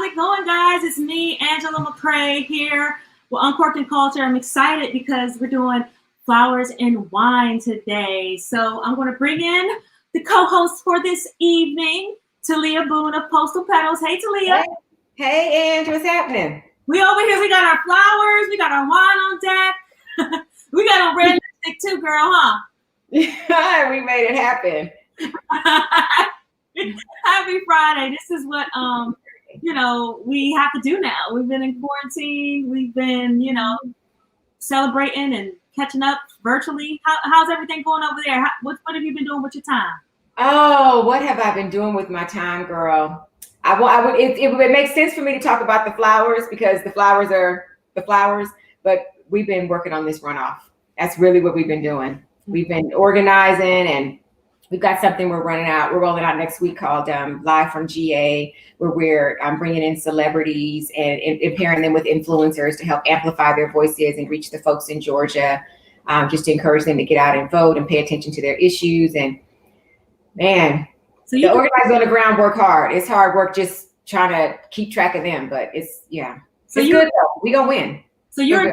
How's it going, guys? It's me, Angela McCrae, here with Uncorked and Culture. I'm excited because we're doing flowers and wine today. So I'm going to bring in the co-host for this evening, Talia Boone of Postal Petals. Hey, Talia. Hey, Ange, what's happening? We over here. We got our flowers. We got our wine on deck. We got on red lipstick too, girl, huh? Yeah, we made it happen. Happy Friday. This is what we have to do now. We've been in quarantine. We've been, celebrating and catching up virtually. How's everything going over there? What have you been doing with your time? Oh, what have I been doing with my time, girl? It would make sense for me to talk about the flowers because the flowers are the flowers, but we've been working on this runoff. That's really what we've been doing. We've been organizing, and we've got something we're rolling out next week called Live from GA, where we're bringing in celebrities and pairing them with influencers to help amplify their voices and reach the folks in Georgia, just to encourage them to get out and vote and pay attention to their issues. And man, so the organizers on the ground work hard. It's hard work just trying to keep track of them, but it's good though. We gonna win. So you're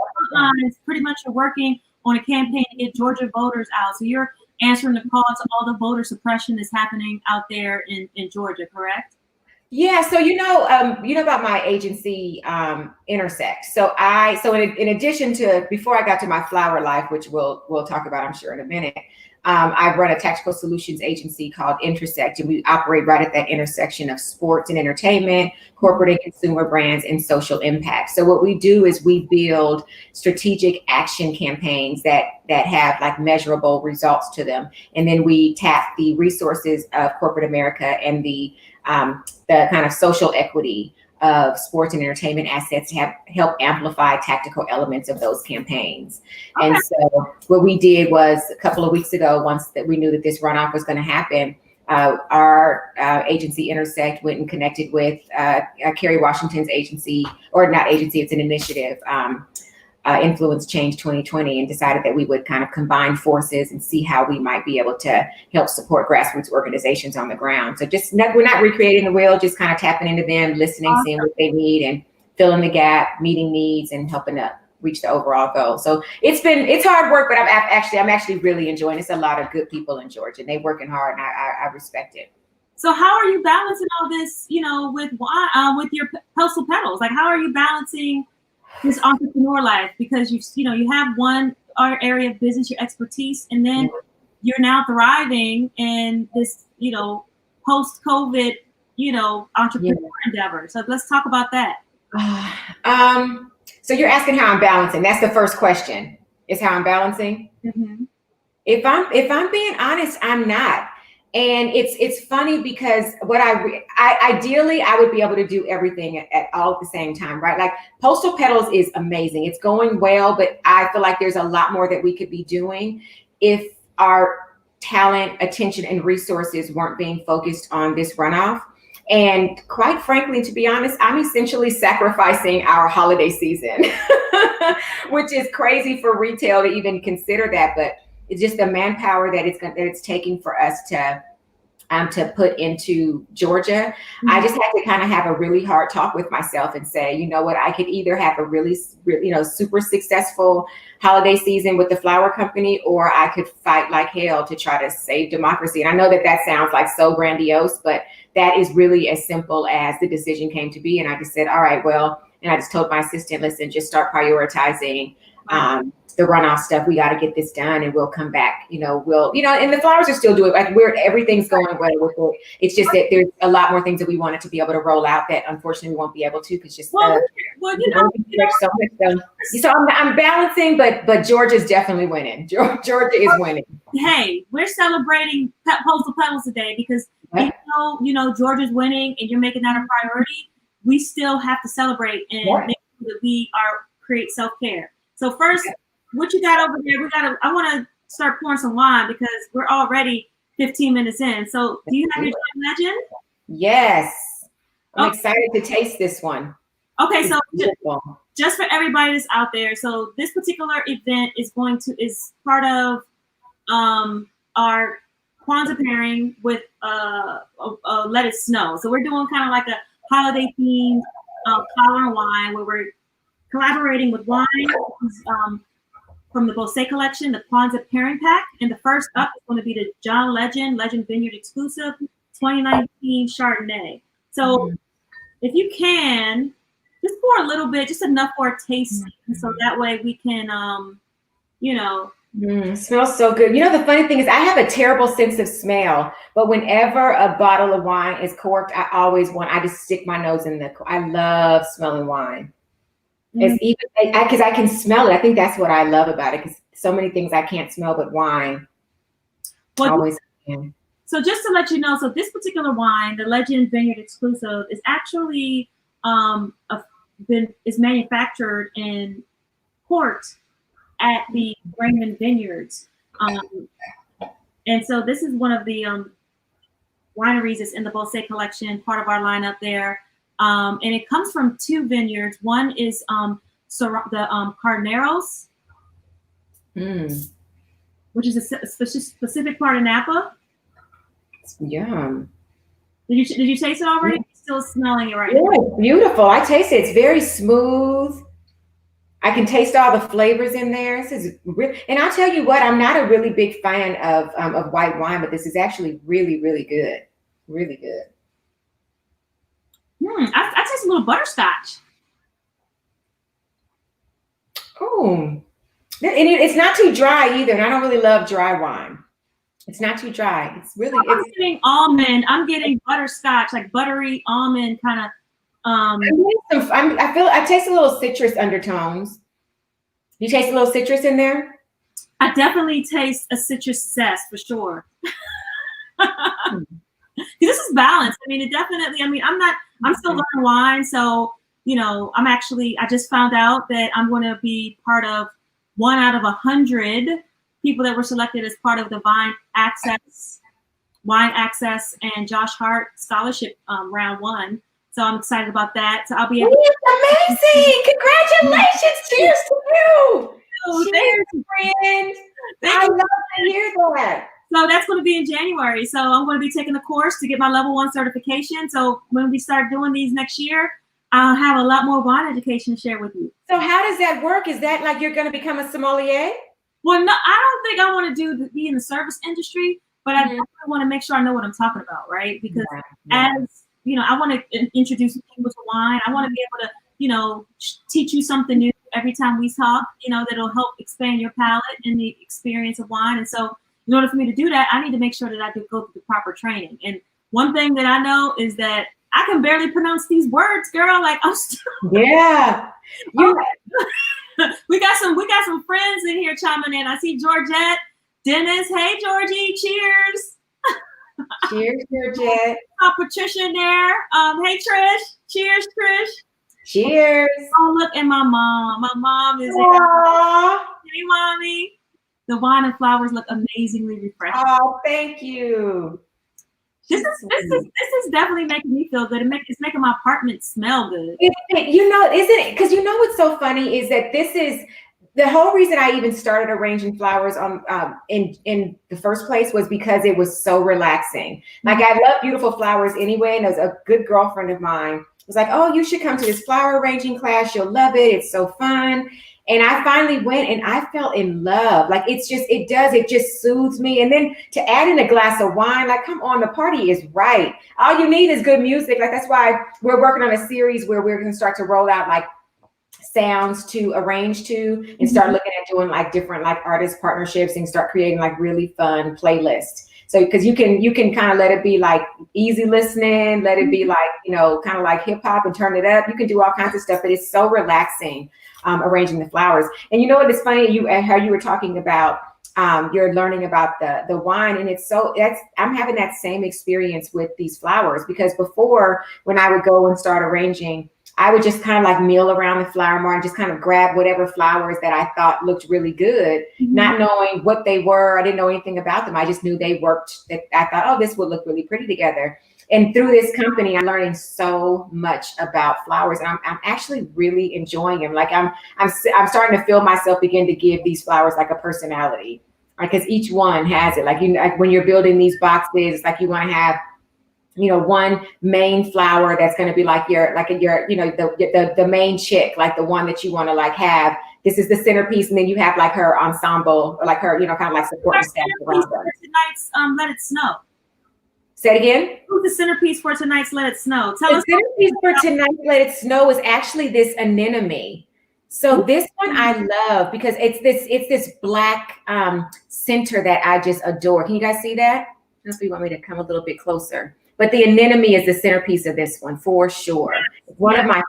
pretty much working on a campaign to get Georgia voters out. So you're answering the call to all the voter suppression that's happening out there in Georgia, correct? Yeah. So you know about my agency, Intersect. So in addition to, before I got to my flower life, which we'll talk about, I'm sure, in a minute, I run a tactical solutions agency called Intersect, and we operate right at that intersection of sports and entertainment, corporate and consumer brands, and social impact. So what we do is we build strategic action campaigns that have like measurable results to them, and then we tap the resources of corporate America and the kind of social equity of sports and entertainment assets to help amplify tactical elements of those campaigns. Okay. And so what we did was a couple of weeks ago, once that we knew that this runoff was going to happen, our agency Intersect went and connected with Kerry Washington's agency, or not agency, it's an initiative, Influence Change 2020, and decided that we would kind of combine forces and see how we might be able to help support grassroots organizations on the ground. So we're not recreating the wheel, just kind of tapping into them, listening, awesome, seeing what they need, and filling the gap, meeting needs, and helping to reach the overall goal. So it's hard work, but I'm actually really enjoying it. It's a lot of good people in Georgia, and they're working hard, and I respect it. So how are you balancing all this, with your Postal Petals? Like, how are you balancing this entrepreneur life? Because you have one area of business, your expertise, and then you're now thriving in this, post-COVID, entrepreneur endeavor. So let's talk about that. So you're asking how I'm balancing. That's the first question, is how I'm balancing. Mm-hmm. If I'm being honest, I'm not. And it's funny because ideally I would be able to do everything at all at the same time, right? Like Postal Petals is amazing. It's going well, but I feel like there's a lot more that we could be doing if our talent, attention, and resources weren't being focused on this runoff. And quite frankly, to be honest, I'm essentially sacrificing our holiday season, which is crazy for retail to even consider that, but it's just the manpower that it's taking for us to put into Georgia. Mm-hmm. I just had to kind of have a really hard talk with myself and say, you know what, I could either have a really super successful holiday season with the flower company, or I could fight like hell to try to save democracy. And I know that sounds like so grandiose, but that is really as simple as the decision came to be. And I just said, all right, well, and I just told my assistant, listen, just start prioritizing the runoff stuff. We got to get this done, and we'll come back. And the flowers are still doing, like, everything's going well with it. It's just that there's a lot more things that we wanted to be able to roll out that unfortunately we won't be able to, because just so I'm balancing, but Georgia's definitely winning. Georgia is winning. Hey, we're celebrating Postal Petals today because even though Georgia's winning and you're making that a priority, we still have to celebrate and make sure that we create self-care. So first, what you got over there? I want to start pouring some wine because we're already 15 minutes in. So do you have your Legend? Yes. I'm excited to taste this one. Okay, so just for everybody that's out there, so this particular event is part of our Kwanzaa pairing with Let It Snow. So we're doing kind of like a holiday themed Flower and Wine, where we're collaborating with wine from the Bouquet collection, the Kwanzaa Pairing Pack. And the first up is going to be the John Legend Vineyard exclusive 2019 Chardonnay. So if you can, just pour a little bit, just enough for a taste. So that way we can, it smells so good. You know, the funny thing is I have a terrible sense of smell, but whenever a bottle of wine is corked, I just stick my nose in I love smelling wine. It's even because I can smell it. I think that's what I love about it, because so many things I can't smell but wine. Well, always can. So just to let you know, so this particular wine, the Legend Vineyard exclusive, is actually is manufactured and corked at the Raymond Vineyards. And so this is one of the wineries that's in the Bouquet collection, part of our lineup there. And it comes from two vineyards. One is the Carneros, which is a specific part of Napa. Yum. Did you taste it already? Still smelling it right now. Yeah, beautiful. I taste it. It's very smooth. I can taste all the flavors in there. This is and I'll tell you what, I'm not a really big fan of white wine, but this is actually really, really good. Really good. I taste a little butterscotch. Oh, and it's not too dry either. And I don't really love dry wine. It's not too dry. It's really. I'm getting almond. I'm getting butterscotch, like buttery almond kind of. I taste a little citrus undertones. You taste a little citrus in there? I definitely taste a citrus zest for sure. This is balanced. I mean, it definitely. I mean, I'm still learning wine, so I just found out that I'm going to be part of 1 out of 100 people that were selected as part of the Wine Access and Josh Hart Scholarship round 1. So I'm excited about that. So I'll be able. It's amazing! Congratulations! Cheers to you! Cheers, friend! I love to hear that. So that's going to be in January. So I'm going to be taking a course to get my level 1 certification. So when we start doing these next year, I'll have a lot more wine education to share with you. So how does that work? Is that like you're going to become a sommelier? Well, no, I don't think I want to be in the service industry, but I definitely want to make sure I know what I'm talking about, right? Because as I want to introduce people to wine. I want to be able to, teach you something new every time we talk, that'll help expand your palate and the experience of wine. And so in order for me to do that, I need to make sure that I do go through the proper training. And one thing that I know is that I can barely pronounce these words, girl. Like I'm still. Yeah. We got some friends in here chiming in. I see Georgette, Dennis. Hey, Georgie. Cheers. Cheers, Georgette. Patricia in there. Hey, Trish. Cheers, Trish. Cheers. Oh, look, and my mom. My mom is here. Hey, mommy. The wine and flowers look amazingly refreshing. Oh, thank you. This is definitely making me feel good. It's making my apartment smell good. Isn't it? Because what's so funny is that this is the whole reason I even started arranging flowers on in the first place was because it was so relaxing. Like I love beautiful flowers anyway, and there's a good girlfriend of mine was like, "Oh, you should come to this flower arranging class. You'll love it. It's so fun." And I finally went and I fell in love. Like it just soothes me. And then to add in a glass of wine, like, come on, the party is right. All you need is good music. Like that's why we're working on a series where we're going to start to roll out like sounds to arrange to and start looking at doing like different like artist partnerships and start creating like really fun playlists. So because you can kind of let it be like easy listening, let it be like, kind of like hip hop and turn it up. You can do all kinds of stuff, but it's so relaxing. Arranging the flowers. And you know what is funny, how you were talking about you're learning about the wine, and I'm having that same experience with these flowers, because before when I would go and start arranging, I would just kind of like meal around the flower mart and just kind of grab whatever flowers that I thought looked really good, not knowing what they were. I didn't know anything about them. I just knew they worked. I thought, oh, this would look really pretty together. And through this company, I'm learning so much about flowers, and I'm actually really enjoying them. Like I'm starting to feel myself begin to give these flowers like a personality, like because each one has it. Like like when you're building these boxes, it's like you want to have one main flower that's going to be like your, the main chick, like the one that you want to like have. This is the centerpiece, and then you have like her ensemble, or like her, kind of like supporting staff around her. Tonight's Let It Snow. Say it again. Who's the centerpiece for tonight's Let It Snow? The centerpiece for tonight's Let It Snow is actually this anemone. So this one I love because it's this black center that I just adore. Can you guys see that? If you want me to come a little bit closer. But the anemone is the centerpiece of this one for sure. One of my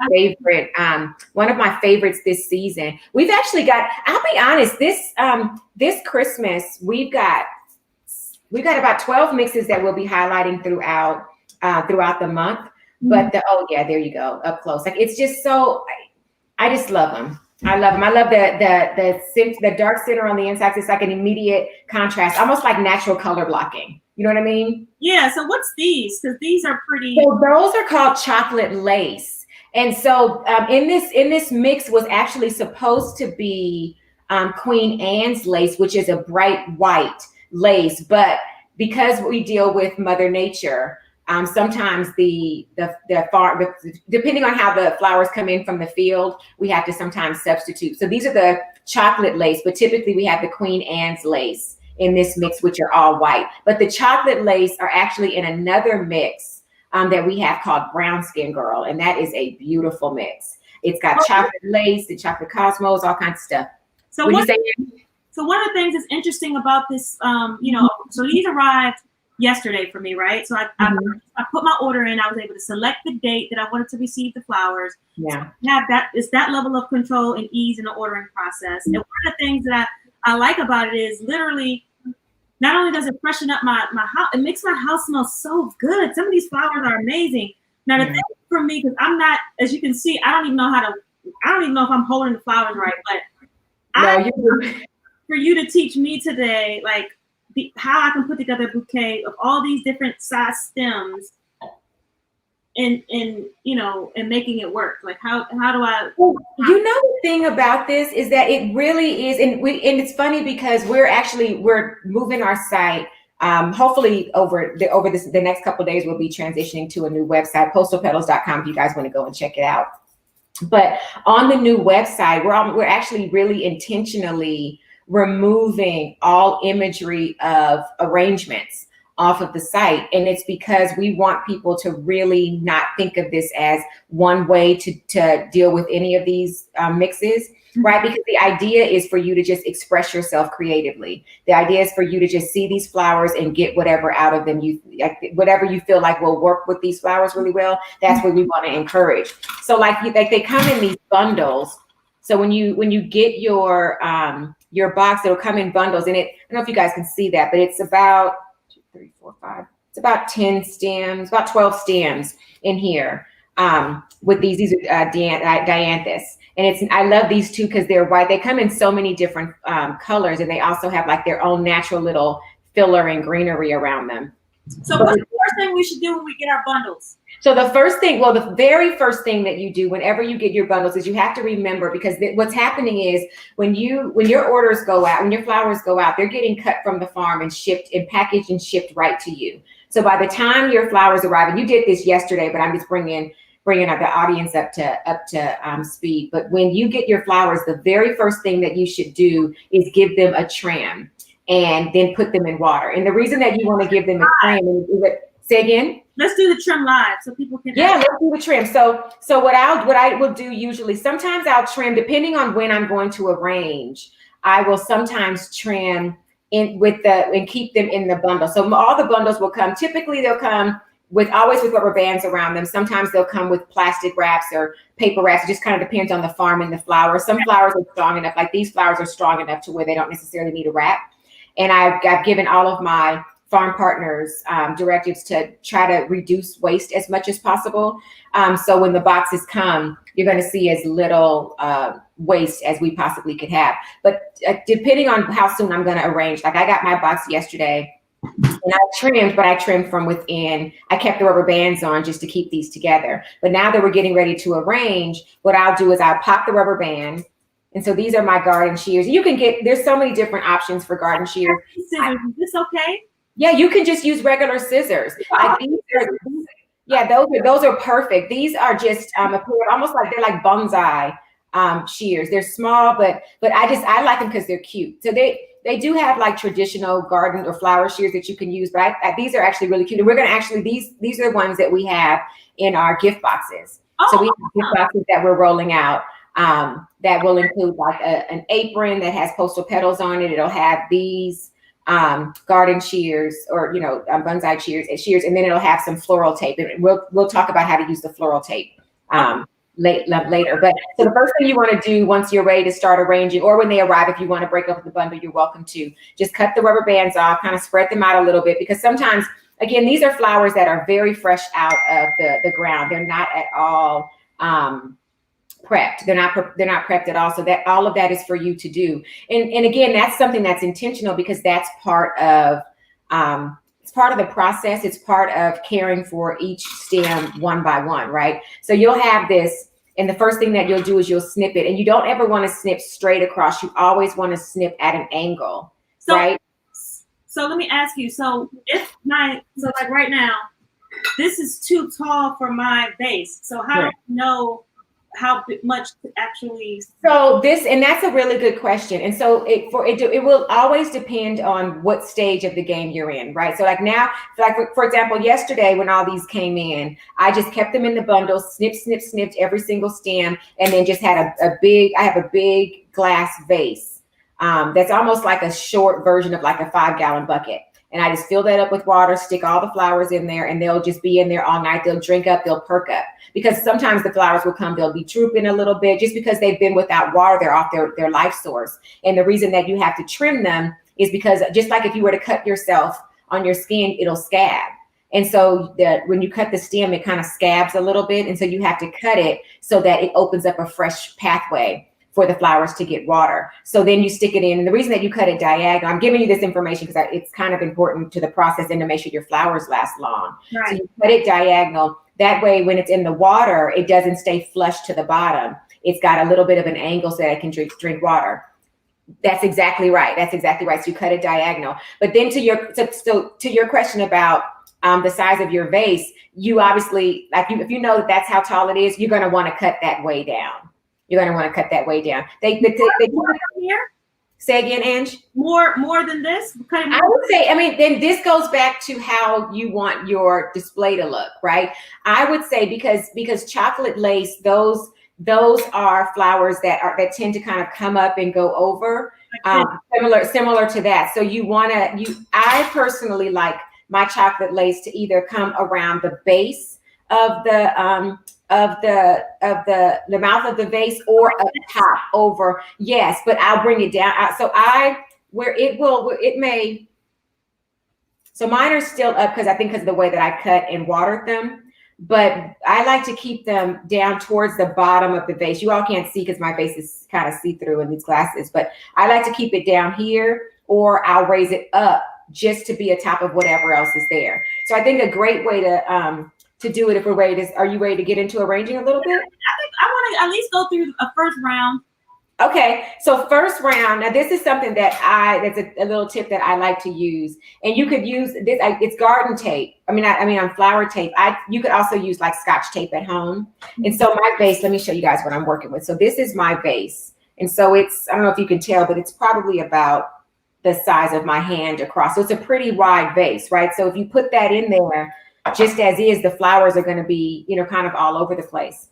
favorites this season. We've actually got, I'll be honest, this Christmas, we've got about 12 mixes that we'll be highlighting throughout the month. But there you go, up close. Like it's just so, I just love them. I love them. I love the dark center on the inside. It's like an immediate contrast, almost like natural color blocking. You know what I mean? Yeah. So what's these? Because these are pretty. So those are called chocolate lace. And so in this mix was actually supposed to be Queen Anne's lace, which is a bright white lace. But because we deal with Mother Nature, sometimes the farm, depending on how the flowers come in from the field, we have to sometimes substitute. So these are the chocolate lace, but typically we have the Queen Anne's lace in this mix, which are all white. But the chocolate lace are actually in another mix that we have called Brown Skin Girl, and that is a beautiful mix. It's got chocolate lace, the chocolate cosmos, all kinds of stuff. So one of the things that's interesting about this, so these arrived yesterday for me, right? So I put my order in. I was able to select the date that I wanted to receive the flowers. Yeah, it's that level of control and ease in the ordering process. And one of the things that I like about it is literally, not only does it freshen up my house, it makes my house smell so good. Some of these flowers are amazing. Now the thing for me, because I'm not, as you can see, I don't even know if I'm holding the flowers right, but for you to teach me today, like how I can put together a bouquet of all these different size stems and making it work. Like how do I? The thing about this is that it really is, and it's funny because we're moving our site. Hopefully over the next couple of days, we'll be transitioning to a new website, postalpetals.com, if you guys want to go and check it out. But on the new website, we're actually really intentionally removing all imagery of arrangements off of the site. And it's because we want people to really not think of this as one way to deal with any of these mixes, right? Because the idea is for you to just express yourself creatively. The idea is for you to just see these flowers and get whatever out of them, whatever you feel like will work with these flowers really well. That's what we want to encourage. So like they come in these bundles. So when you get your box, it'll come in bundles, and I don't know if you guys can see that, but it's about 2, 3, 4, 5. It's about 10 stems, about 12 stems in here. With these are dianthus, and I love these two because they're white. They come in so many different colors, and they also have like their own natural little filler and greenery around them. So what's the first thing we should do when we get our bundles? So the very first thing that you do whenever you get your bundles is you have to remember, because what's happening is when your orders go out, when your flowers go out, they're getting cut from the farm and shipped and packaged and shipped right to you. So by the time your flowers arrive, and you did this yesterday, but I'm just bringing the audience up to speed. But when you get your flowers, the very first thing that you should do is give them a trim and then put them in water. And the reason that you want to give them a trim is say again? Let's do the trim live so people can. Yeah, let's do the trim. So what I will do usually, sometimes I'll trim depending on when I'm going to arrange. I will sometimes trim and keep them in the bundle. So all the bundles will come. Typically, they'll come always with rubber bands around them. Sometimes they'll come with plastic wraps or paper wraps. It just kind of depends on the farm and the flower. Some flowers are strong enough, like these flowers are strong enough to where they don't necessarily need a wrap. And I've given all of my farm partners directives to try to reduce waste as much as possible. So when the boxes come, you're going to see as little waste as we possibly could have. But depending on how soon I'm going to arrange, like I got my box yesterday and I trimmed from within. I kept the rubber bands on just to keep these together. But now that we're getting ready to arrange, what I'll do is I'll pop the rubber band. And so these are my garden shears. There's so many different options for garden shears. Scissors, is this okay? Yeah, you can just use regular scissors. Like these Yeah, those are perfect. These are just almost like they're like bonsai shears. They're small, but I like them because they're cute. So they do have like traditional garden or flower shears that you can use, but these are actually really cute. And we're gonna actually these are the ones that we have in our gift boxes. Oh, so we have gift boxes that we're rolling out that will include like an apron that has Postal Petals on it. It'll have these garden shears or bonsai shears, and then it'll have some floral tape. And we'll talk about how to use the floral tape later. But so the first thing you want to do once you're ready to start arranging, or when they arrive, if you want to break up the bundle, you're welcome to just cut the rubber bands off, kind of spread them out a little bit, because sometimes, again, these are flowers that are very fresh out of the ground. They're not at all prepped. They're not prepped at all. So that all of that is for you to do. And again, that's something that's intentional, because that's part of it's part of the process. It's part of caring for each stem one by one, right? So you'll have this, and the first thing that you'll do is you'll snip it, and you don't ever want to snip straight across. You always want to snip at an angle, right? So let me ask you. So like right now, this is too tall for my vase. So how do you know how much to actually? So that's a really good question. And so it will always depend on what stage of the game you're in, right? So like now, like for example, yesterday when all these came in, I just kept them in the bundle, snipped every single stem, and then just had I have a big glass vase that's almost like a short version of like a 5-gallon bucket. And I just fill that up with water, stick all the flowers in there, and they'll just be in there all night. They'll drink up, they'll perk up. Because sometimes the flowers will come, they'll be drooping a little bit just because they've been without water. They're off their life source. And the reason that you have to trim them is because just like if you were to cut yourself on your skin, it'll scab. And so when you cut the stem, it kind of scabs a little bit. And so you have to cut it so that it opens up a fresh pathway for the flowers to get water. So then you stick it in. And the reason that you cut it diagonal, I'm giving you this information because it's kind of important to the process and to make sure your flowers last long. Right. So you cut it diagonal. That way, when it's in the water, it doesn't stay flush to the bottom. It's got a little bit of an angle so that it can drink water. That's exactly right. So you cut it diagonal. But then to your question about the size of your vase, you obviously, if you know that that's how tall it is, you're going to want to cut that way down. They here. Say again, Ange? More than this? I would say, then this goes back to how you want your display to look, right? I would say because chocolate lace, those are flowers that tend to kind of come up and go over, similar to that. So I personally like my chocolate lace to either come around the base of the mouth of the vase or up top over. Yes, but I'll bring it down. So mine are still up because of the way that I cut and watered them. But I like to keep them down towards the bottom of the vase. You all can't see because my vase is kind of see-through in these glasses, but I like to keep it down here, or I'll raise it up just to be atop of whatever else is there. So I think a great way to do it, if we're ready to, are you ready to get into arranging a little bit? I think I want to at least go through a first round. Okay, so first round. Now this is something that's a little tip that I like to use, and you could use this. It's garden tape. On flower tape. You could also use like Scotch tape at home. And so my vase. Let me show you guys what I'm working with. So this is my vase, and so I don't know if you can tell, but it's probably about the size of my hand across. So it's a pretty wide vase, right? So if you put that in there, just as is, the flowers are going to be, kind of all over the place.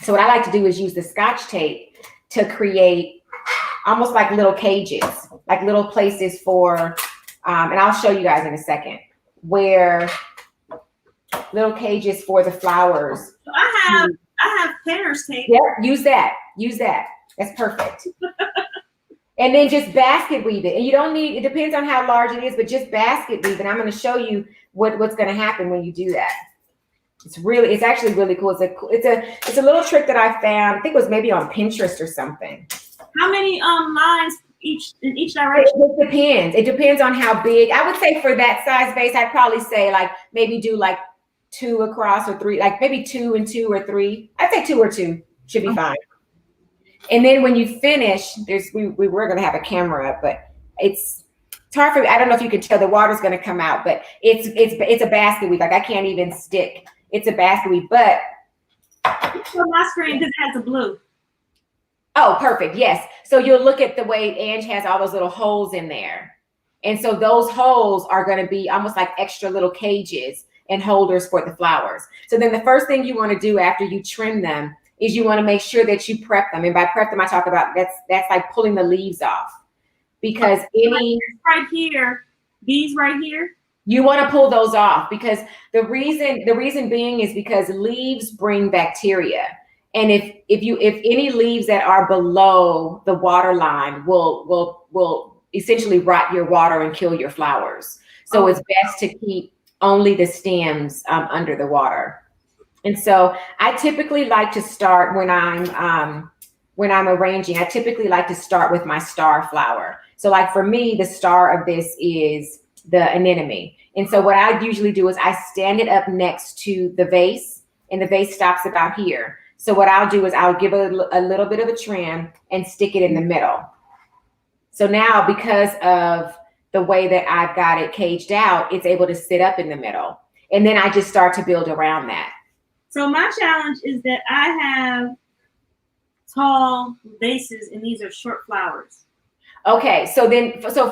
So what I like to do is use the Scotch tape to create almost like little cages, like little places for, and I'll show you guys in a second, where little cages for the flowers. So I have painter's tape. Yeah, use that. That's perfect. And then just basket weave it. And you don't need, it depends on how large it is, but just basket weave it. I'm going to show you what's going to happen when you do that. It's actually really cool. It's a little trick that I found. I think it was maybe on Pinterest or something. How many lines in each direction? It depends. It depends on how big. I would say for that size vase, I'd probably say like maybe do like 2 across or 3, like maybe 2 and 2 or 3. I'd say 2 or 2 should be fine. And then when you finish, we were going to have a camera up, but it's hard for me. I don't know if you can tell, the water's going to come out, but it's a basket weave. Like I can't even stick It's a basket weave, but on my screen because it has a blue. Oh, perfect. Yes. So you'll look at the way Ange has all those little holes in there. And so those holes are going to be almost like extra little cages and holders for the flowers. So then the first thing you want to do after you trim them is you want to make sure that you prep them. And by prep them, I talk about that's like pulling the leaves off. Because right here, these right here, you want to pull those off, because the reason being is because leaves bring bacteria. And if any leaves that are below the water line will essentially rot your water and kill your flowers. So it's best to keep only the stems under the water. And so I typically like to start when I'm arranging, I typically like to start with my star flower. So like for me, the star of this is the anemone. And so what I usually do is I stand it up next to the vase, and the vase stops about here. So what I'll do is I'll give it a little bit of a trim and stick it in the middle. So now, because of the way that I've got it caged out, it's able to sit up in the middle. And then I just start to build around that. So my challenge is that I have tall vases and these are short flowers. Okay, so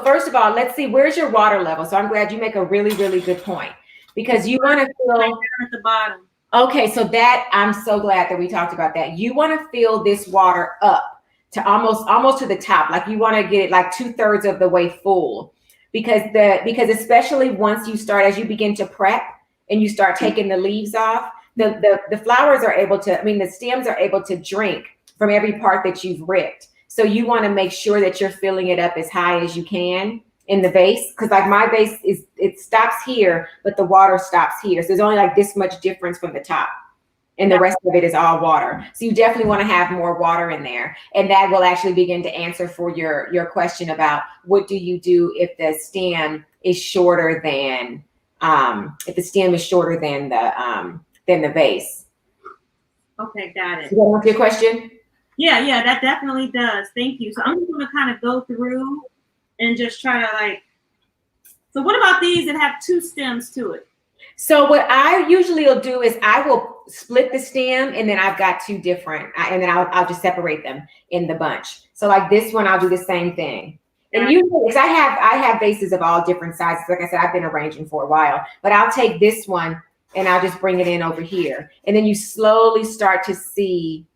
first of all, let's see, where's your water level? So I'm glad you make a really, really good point, because you want to feel right down at the bottom. Okay, so that I'm so glad that we talked about that. You want to fill this water up to almost to the top, like you want to get it like 2/3 of the way full, because especially once you start, as you begin to prep and you start taking the leaves off, the flowers are able to, the stems are able to drink from every part that you've ripped. So you want to make sure that you're filling it up as high as you can in the vase, because like my vase it stops here, but the water stops here. So there's only like this much difference from the top, and the rest of it is all water. So you definitely want to have more water in there. And that will actually begin to answer for your question about what do you do if the stem is shorter than the vase. Okay, got it. Does that answer your question? Yeah, that definitely does. Thank you. So I'm just going to kind of go through and just try to so what about these that have 2 stems to it? So what I usually will do is I will split the stem, and then I've got 2 different, and then I'll just separate them in the bunch. So like this one, I'll do the same thing. And usually, because I have vases of all different sizes. Like I said, I've been arranging for a while, but I'll take this one and I'll just bring it in over here. And then you slowly start to see,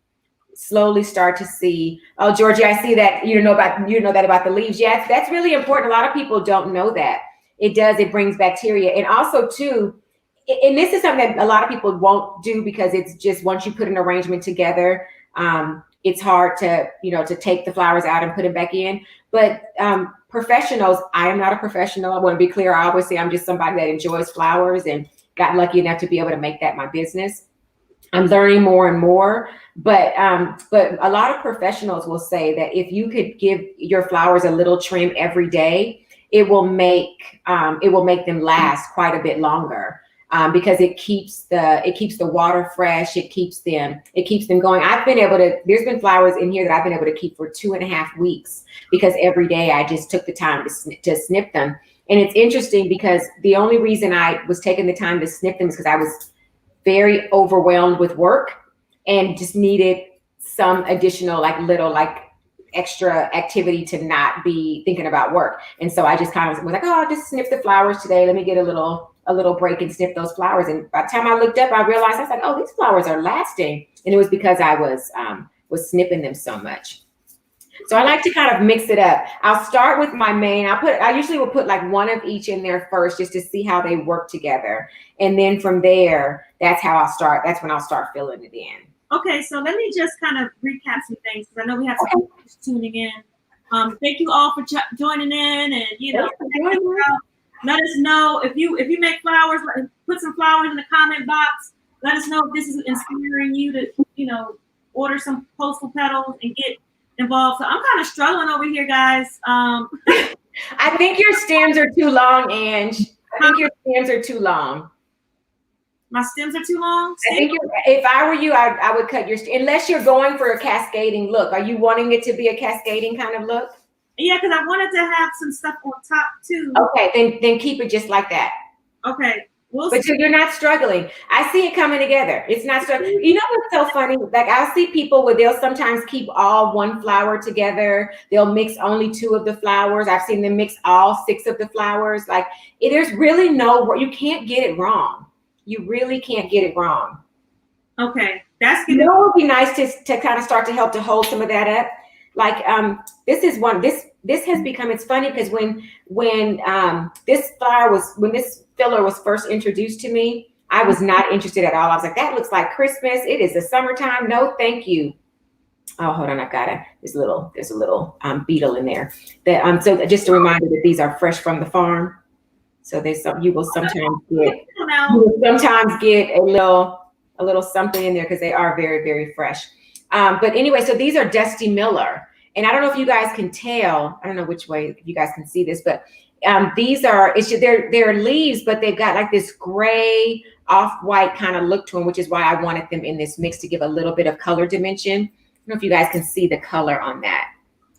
oh, Georgie, I see that you know that about the leaves. Yes, that's really important. A lot of people don't know that. It brings bacteria. And also too, and this is something that a lot of people won't do, because it's just, once you put an arrangement together, it's hard to take the flowers out and put them back in. But professionals, I am not a professional. I want to be clear. I always say I'm just somebody that enjoys flowers and got lucky enough to be able to make that my business. I'm learning more and more, but a lot of professionals will say that if you could give your flowers a little trim every day, it will make them last quite a bit longer, because it keeps the water fresh. It keeps them going. There's been flowers in here that I've been able to keep for 2.5 weeks, because every day I just took the time to snip them. And it's interesting, because the only reason I was taking the time to snip them is because I was very overwhelmed with work and just needed some additional little extra activity to not be thinking about work. And so I just kind of was like, oh, I'll just snip the flowers today. Let me get a little break and snip those flowers. And by the time I looked up, I realized, I was like, oh, these flowers are lasting. And it was because I was snipping them so much. So I like to kind of mix it up. I'll start with my main. I usually will put like one of each in there first, just to see how they work together. And then from there, that's how I'll start. That's when I'll start filling it in. Okay, so let me just kind of recap some things, because I know we have some people tuning in. Thank you all for joining in, and let us know if you make flowers. Put some flowers in the comment box. Let us know if this is inspiring you to order some Postal Petals and get involved. So I'm kind of struggling over here, guys. I think your stems are too long, Ange. I think your stems are too long. My stems are too long? I think if I were you, I would cut your unless you're going for a cascading look. Are you wanting it to be a cascading kind of look? Yeah, because I wanted to have some stuff on top too. Okay, then keep it just like that. Okay. But you're not struggling. I see it coming together. It's not struggling. You know what's so funny? Like I'll see people where they'll sometimes keep all one flower together. They'll mix only 2 of the flowers. I've seen them mix all 6 of the flowers. Like there's really you can't get it wrong. You really can't get it wrong. Okay, that's good. You know, it would be nice to kind of start to help to hold some of that up. Like this is one. This has become. It's funny because when this filler was first introduced to me, I was not interested at all. I was like, that looks like Christmas. It is the summertime. No, thank you. Oh, hold on. There's a little beetle in there. So just a reminder that these are fresh from the farm. So you will sometimes get a little something in there because they are very, very fresh. But anyway, so these are Dusty Miller. And I don't know if you guys can tell, I don't know which way you guys can see this, but these are, they're leaves, but they've got like this gray off-white kind of look to them, which is why I wanted them in this mix to give a little bit of color dimension. I don't know if you guys can see the color on that.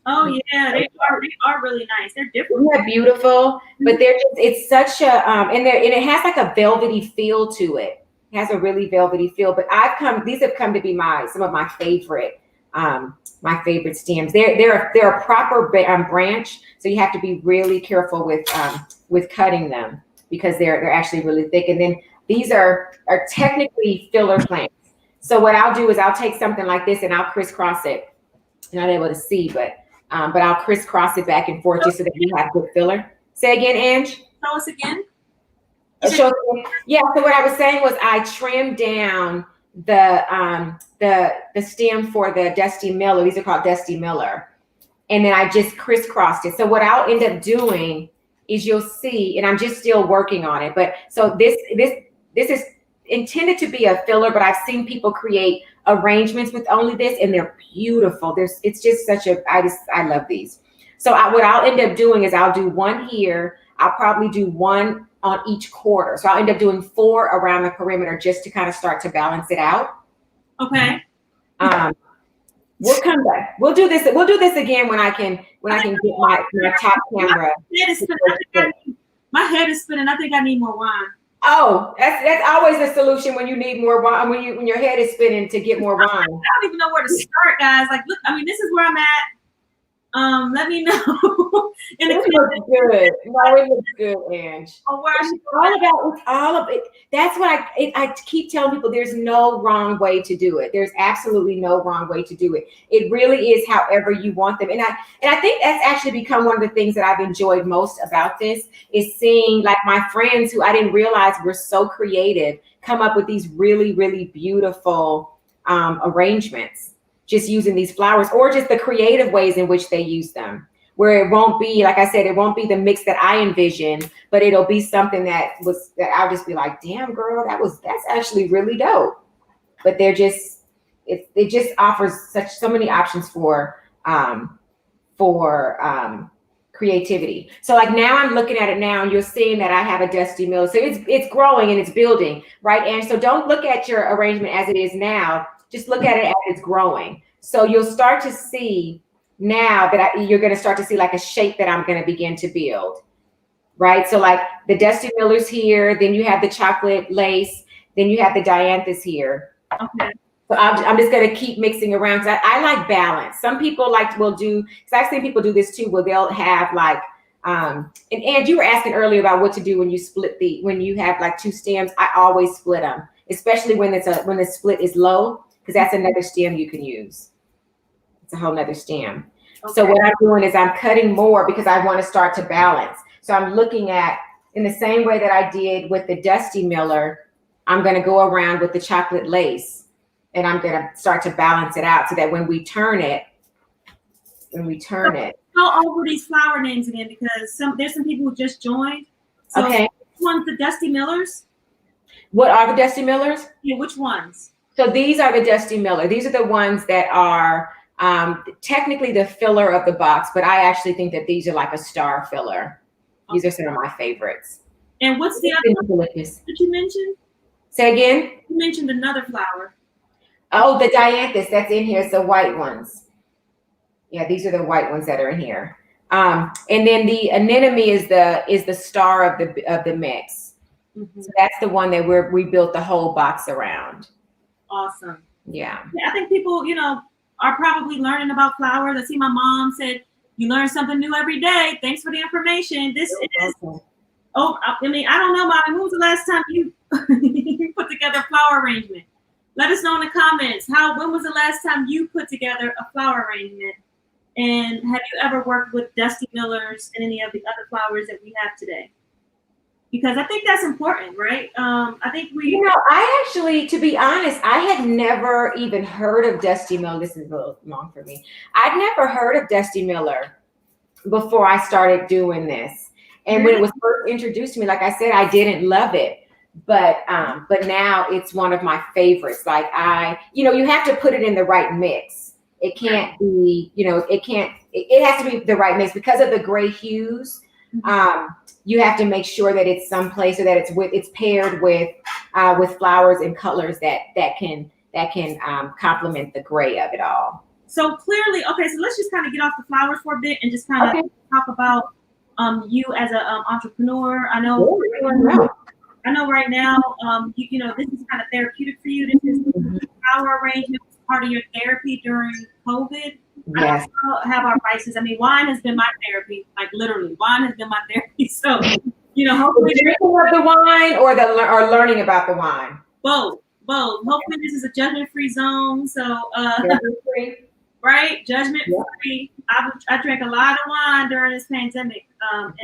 Oh yeah, they are really nice. They're different. Isn't that beautiful? But it's such a, and it has like a velvety feel to it. It has a really velvety feel, but these have come to be some of my favorite stems. They're a proper branch, so you have to be really careful with cutting them because they're actually really thick. And then these are technically filler plants. So what I'll do is I'll take something like this and I'll crisscross it. You're not able to see, but I'll crisscross it back and forth just so that you have good filler. Say again, Ange. Show us again. So what I was saying was I trimmed down the stem for the Dusty Miller. These are called Dusty Miller. And then I just crisscrossed it. So what I'll end up doing is you'll see, and I'm just still working on it. But so this is intended to be a filler, but I've seen people create arrangements with only this, and they're beautiful. It's just I love these. So what I'll end up doing is I'll do one here. I'll probably do one on each quarter. So I'll end up doing 4 around the perimeter just to kind of start to balance it out. Okay. We'll come back. We'll do this again when I can get my top camera. My head is spinning. I think I need more wine. Oh, that's always the solution when you need more wine, when your head is spinning to get more wine. I don't even know where to start, guys. Like, look, I mean, this is where I'm at. Let me know. It looks good. No, it looks good, Ange. Oh, where I should it's all of it. That's what I keep telling people. There's no wrong way to do it. There's absolutely no wrong way to do it. It really is however you want them. And I think that's actually become one of the things that I've enjoyed most about this is seeing like my friends who I didn't realize were so creative come up with these really, really beautiful arrangements. Just using these flowers or just the creative ways in which they use them, where it won't be, like I said, it won't be the mix that I envision, but it'll be something that I'll just be like, damn girl, that's actually really dope. But it just offers so many options for creativity. So like now I'm looking at it now and you're seeing that I have a Dusty Miller. So it's growing and it's building, right? And so don't look at your arrangement as it is now. Just look at it as it's growing. So you'll start to see now that you're going to start to see like a shape that I'm going to begin to build, right? So like the Dusty Miller's here, then you have the chocolate lace, then you have the dianthus here. Okay. So I'm just going to keep mixing around because I like balance. Some people will do, because I've seen people do this too, where they'll have like, and you were asking earlier about what to do when you have like 2 stems. I always split them, especially when the split is low. Because that's another stem you can use. It's a whole nother stem. Okay. So what I'm doing is I'm cutting more because I want to start to balance. So I'm looking at, in the same way that I did with the Dusty Miller, I'm going to go around with the chocolate lace and I'm going to start to balance it out so that when we turn it. Go over these flower names again because there's some people who just joined. So okay. Which one's the Dusty Millers? What are the Dusty Millers? Yeah, which ones? So these are the Dusty Miller. These are the ones that are technically the filler of the box, but I actually think that these are like a star filler. Okay. These are some of my favorites. And what's the other one that you mentioned? Say again? You mentioned another flower. Oh, the dianthus that's in here is the white ones. Yeah, these are the white ones that are in here. And then the anemone is the star of the mix. Mm-hmm. So that's the one that we built the whole box around. Awesome. Yeah. I think people, are probably learning about flowers. I see my mom said, you learn something new every day. Thanks for the information. This is, I don't know, Mommy, when was the last time you put together a flower arrangement? Let us know in the comments. When was the last time you put together a flower arrangement? And have you ever worked with Dusty Millers and any of the other flowers that we have today? Because I think that's important, right? I think I actually, to be honest, I had never even heard of Dusty Miller. This is a little long for me. I'd never heard of Dusty Miller before I started doing this. And when it was first introduced to me, like I said, I didn't love it. But now it's one of my favorites. Like you have to put it in the right mix. It can't be, it has to be the right mix because of the gray hues. You have to make sure that it's someplace or that it's paired with flowers and colors that can complement the gray of it all. So clearly, okay, so let's just kind of get off the flowers for a bit and just kind of talk about you as an entrepreneur. I know right now, this is kind of therapeutic for you. This is flower arrangement was part of your therapy during COVID. Yes. I don't have our vices. I mean, wine has been my therapy. Like literally, wine has been my therapy. So, hopefully drinking of the wine or learning about the wine. Both. Hopefully this is a judgment-free zone. So, judgment-free. Right, judgment-free. I drank a lot of wine during this pandemic, and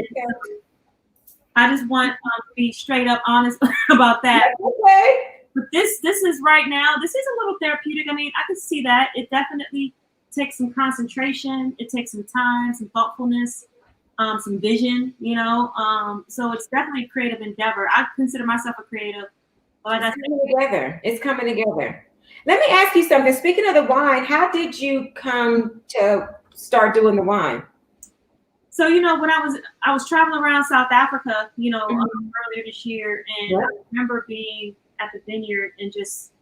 I just want to be straight up honest about that. Okay. But this is right now. This is a little therapeutic. I mean, I can see that it definitely takes some concentration. It takes some time, some thoughtfulness, some vision, so it's definitely a creative endeavor. I consider myself a creative. But it's coming together. Let me ask you something. Speaking of the wine, how did you come to start doing the wine? So, when I was traveling around South Africa, earlier this year, and I remember being at the Vineyard and just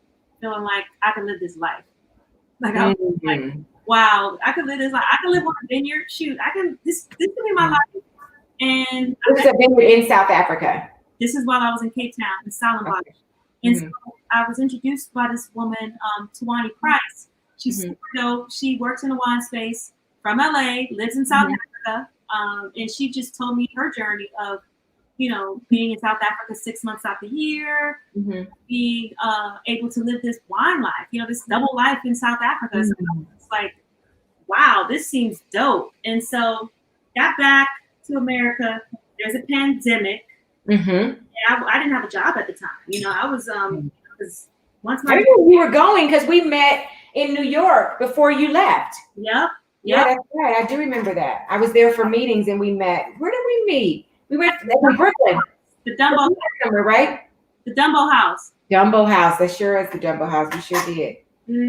feeling like I could live this life. Like I was like, wow, I could live this life. I could live on a vineyard. Shoot, this could be my life. And this is a vineyard in South Africa. This is while I was in Cape Town in Stellenbosch. Okay. And so I was introduced by this woman, Tawani Price. She's super dope. She works in the wine space from LA, lives in South Africa. And she just told me her journey of, being in South Africa 6 months out the year, being able to live this wine life, this double life in South Africa. So it's like, wow, this seems dope. And so got back to America. There's a pandemic. And I didn't have a job at the time. I was once I knew you were going because we met in New York before you left. Yep. Yeah, that's right. I do remember that. I was there for meetings and we met. Where did we meet? We went to Brooklyn. The Dumbo, right? The Dumbo House. Dumbo House. That sure is the Dumbo House. We sure did.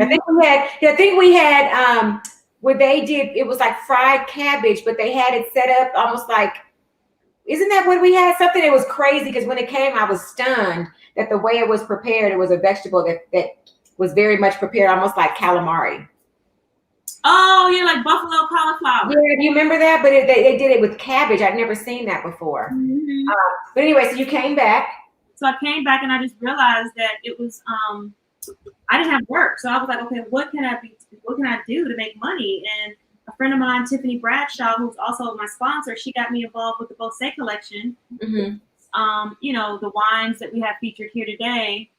I think we had where they did. It was like fried cabbage, but they had it set up almost like. Isn't that what we had? Something that was crazy because when it came, I was stunned that the way it was prepared, it was a vegetable that was very much prepared, almost like calamari. Oh, yeah, like buffalo cauliflower. Yeah, do you remember that? But they did it with cabbage. I'd never seen that before. But anyway, so you came back. So I came back and I just realized that it was I didn't have work. So I was like, okay, what can I do to make money? And a friend of mine, Tiffany Bradshaw, who's also my sponsor, she got me involved with the Bouquet collection. The wines that we have featured here today.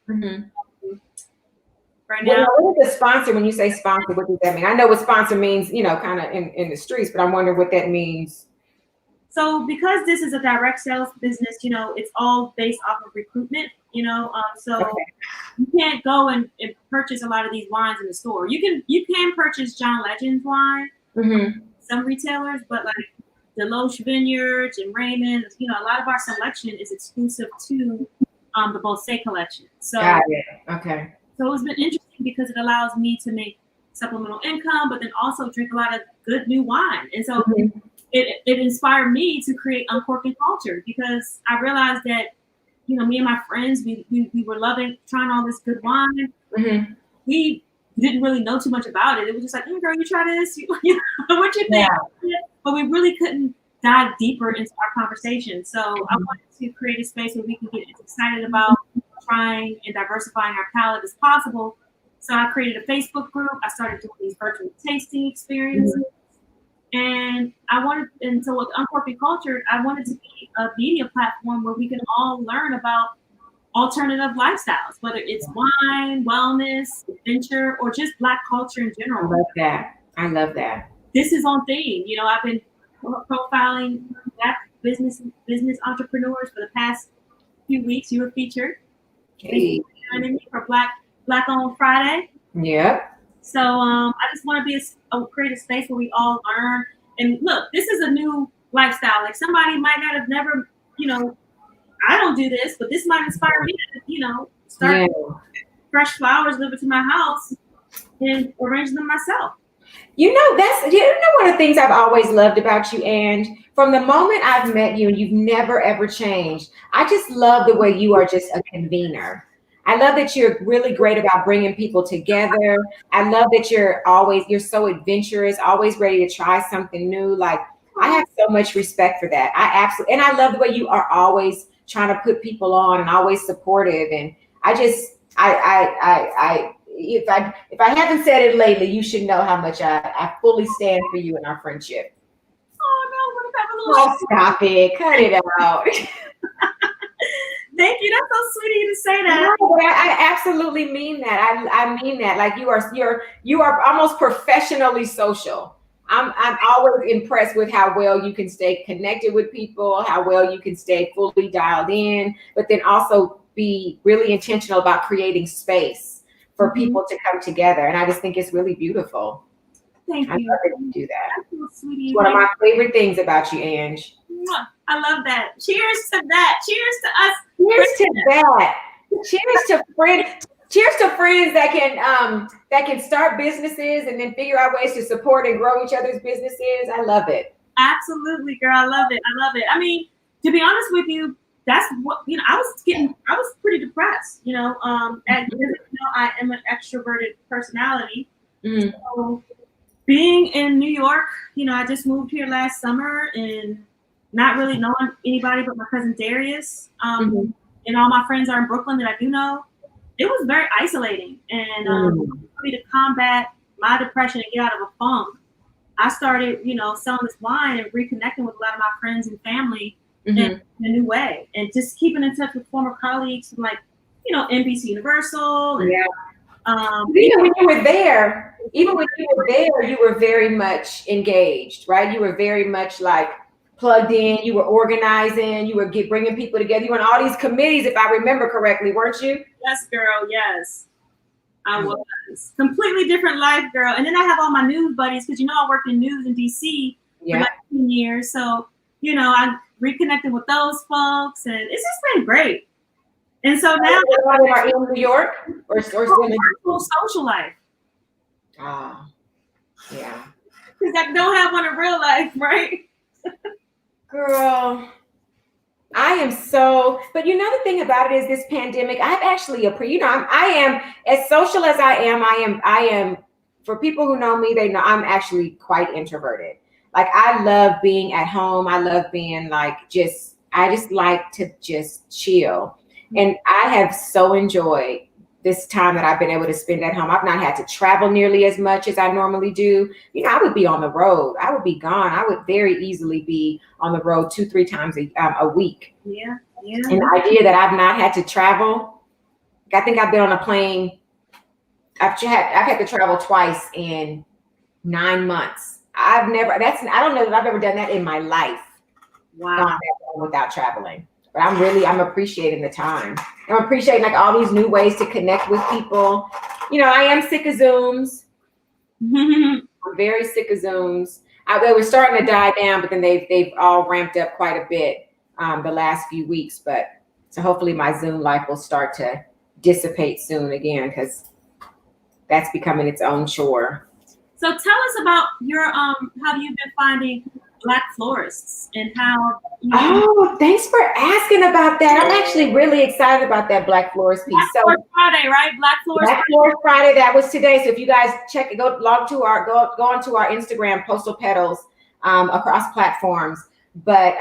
Right now. What is a sponsor? When you say sponsor, what does that mean? I know what sponsor means, kind of in the streets, but I'm wondering what that means. So because this is a direct sales business, it's all based off of recruitment, so you can't go and purchase a lot of these wines in the store. You can purchase John Legend's wine, some retailers, but like Deloche Vineyards and Raymond, a lot of our selection is exclusive to the Bouquet collection. So got it. Okay. So it's been interesting because it allows me to make supplemental income, but then also drink a lot of good new wine. And so it inspired me to create Uncorked Culture because I realized that, me and my friends, we were loving trying all this good wine. We didn't really know too much about it. It was just like, girl, you try this? What you think? Yeah. But we really couldn't dive deeper into our conversation. So I wanted to create a space where we can get as excited about trying and diversifying our palette as possible. So I created a Facebook group. I started doing these virtual tasting experiences. And so with Uncorked Culture, I wanted to be a media platform where we can all learn about alternative lifestyles, whether it's wine, wellness, adventure, or just Black culture in general. I love that. This is on theme. You know, I've been profiling Black business entrepreneurs for the past few weeks. You were featured. Hey. Joining me for Black on Friday. Yep. So I just want to create a space where we all learn. And look, this is a new lifestyle. Like somebody might not have never, you know, I don't do this, but this might inspire me to, you know, start fresh flowers delivered to my house and arrange them myself. You know, one of the things I've always loved about you, and from the moment I've met you, and you've never ever changed. I just love the way you are just a convener. I love that you're really great about bringing people together. I love that you're so adventurous, always ready to try something new. Like I have so much respect for that. And I love the way you are always trying to put people on and always supportive. And if I haven't said it lately, you should know how much I fully stand for you in our friendship. Oh no, what if I have a little? Oh, stop it. Cut it out. Thank you. That's so sweet of you to say that. No, but I absolutely mean that. I mean that. Like you are almost professionally social. I'm always impressed with how well you can stay connected with people, how well you can stay fully dialed in, but then also be really intentional about creating space for people to come together. And I just think it's really beautiful. Thank you. I love that you do that. That's so sweet. It's one of my favorite things about you, Ange. I love that. Cheers to that. Cheers to us. Cheers to that. Cheers to friends. Cheers to friends that can start businesses and then figure out ways to support and grow each other's businesses. I love it. Absolutely, girl. I love it. I mean, to be honest with you, that's what, you know, I was pretty depressed, you know, and you know, I am an extroverted personality. So being in New York, you know, I just moved here last summer and not really knowing anybody but my cousin Darius. And all my friends are in Brooklyn that I do know. It was very isolating. And for me to combat my depression and get out of a funk, I started, you know, selling this wine and reconnecting with a lot of my friends and family in a new way. And just keeping in touch with former colleagues from, like, you know, NBC Universal. And, even when you were there, you were very much engaged, right? You were very much like plugged in. You were organizing. You were bringing people together. You were on all these committees, if I remember correctly, weren't you? Yes, girl. Yes, I was. Completely different life, girl. And then I have all my news buddies because, you know, I worked in news in DC for like 10 years. So, you know, I reconnected with those folks, and it's just been great. And so now are in New York or still in social life. Ah, yeah. Because I don't have one in real life, right? Girl, I am so, but you know, the thing about it is this pandemic, I've actually, I am as social as I am, for people who know me, they know I'm actually quite introverted. Like, I love being at home. I love being I just like to just chill. And I have so enjoyed this time that I've been able to spend at home. I've not had to travel nearly as much as I normally do. You know, I would be on the road. I would be gone. I would very easily be on the road 2-3 times a week. Yeah. And the idea that I've not had to travel, I think I've been on a plane. I've had to travel twice in 9 months. I don't know that I've ever done that in my life. Wow. Without traveling. But I'm appreciating the time. I'm appreciating all these new ways to connect with people. You know, I am sick of Zooms. I'm very sick of Zooms. They were starting to die down, but then they've all ramped up quite a bit the last few weeks. But so hopefully my Zoom life will start to dissipate soon again, because that's becoming its own chore. So tell us about your how you've been finding Black florists and how. Oh, thanks for asking about that. I'm actually really excited about that Black florist piece. Black Florist Friday, right? Black Florist Friday. That was today. So if you guys go onto our Instagram, Postal Petals, across platforms. But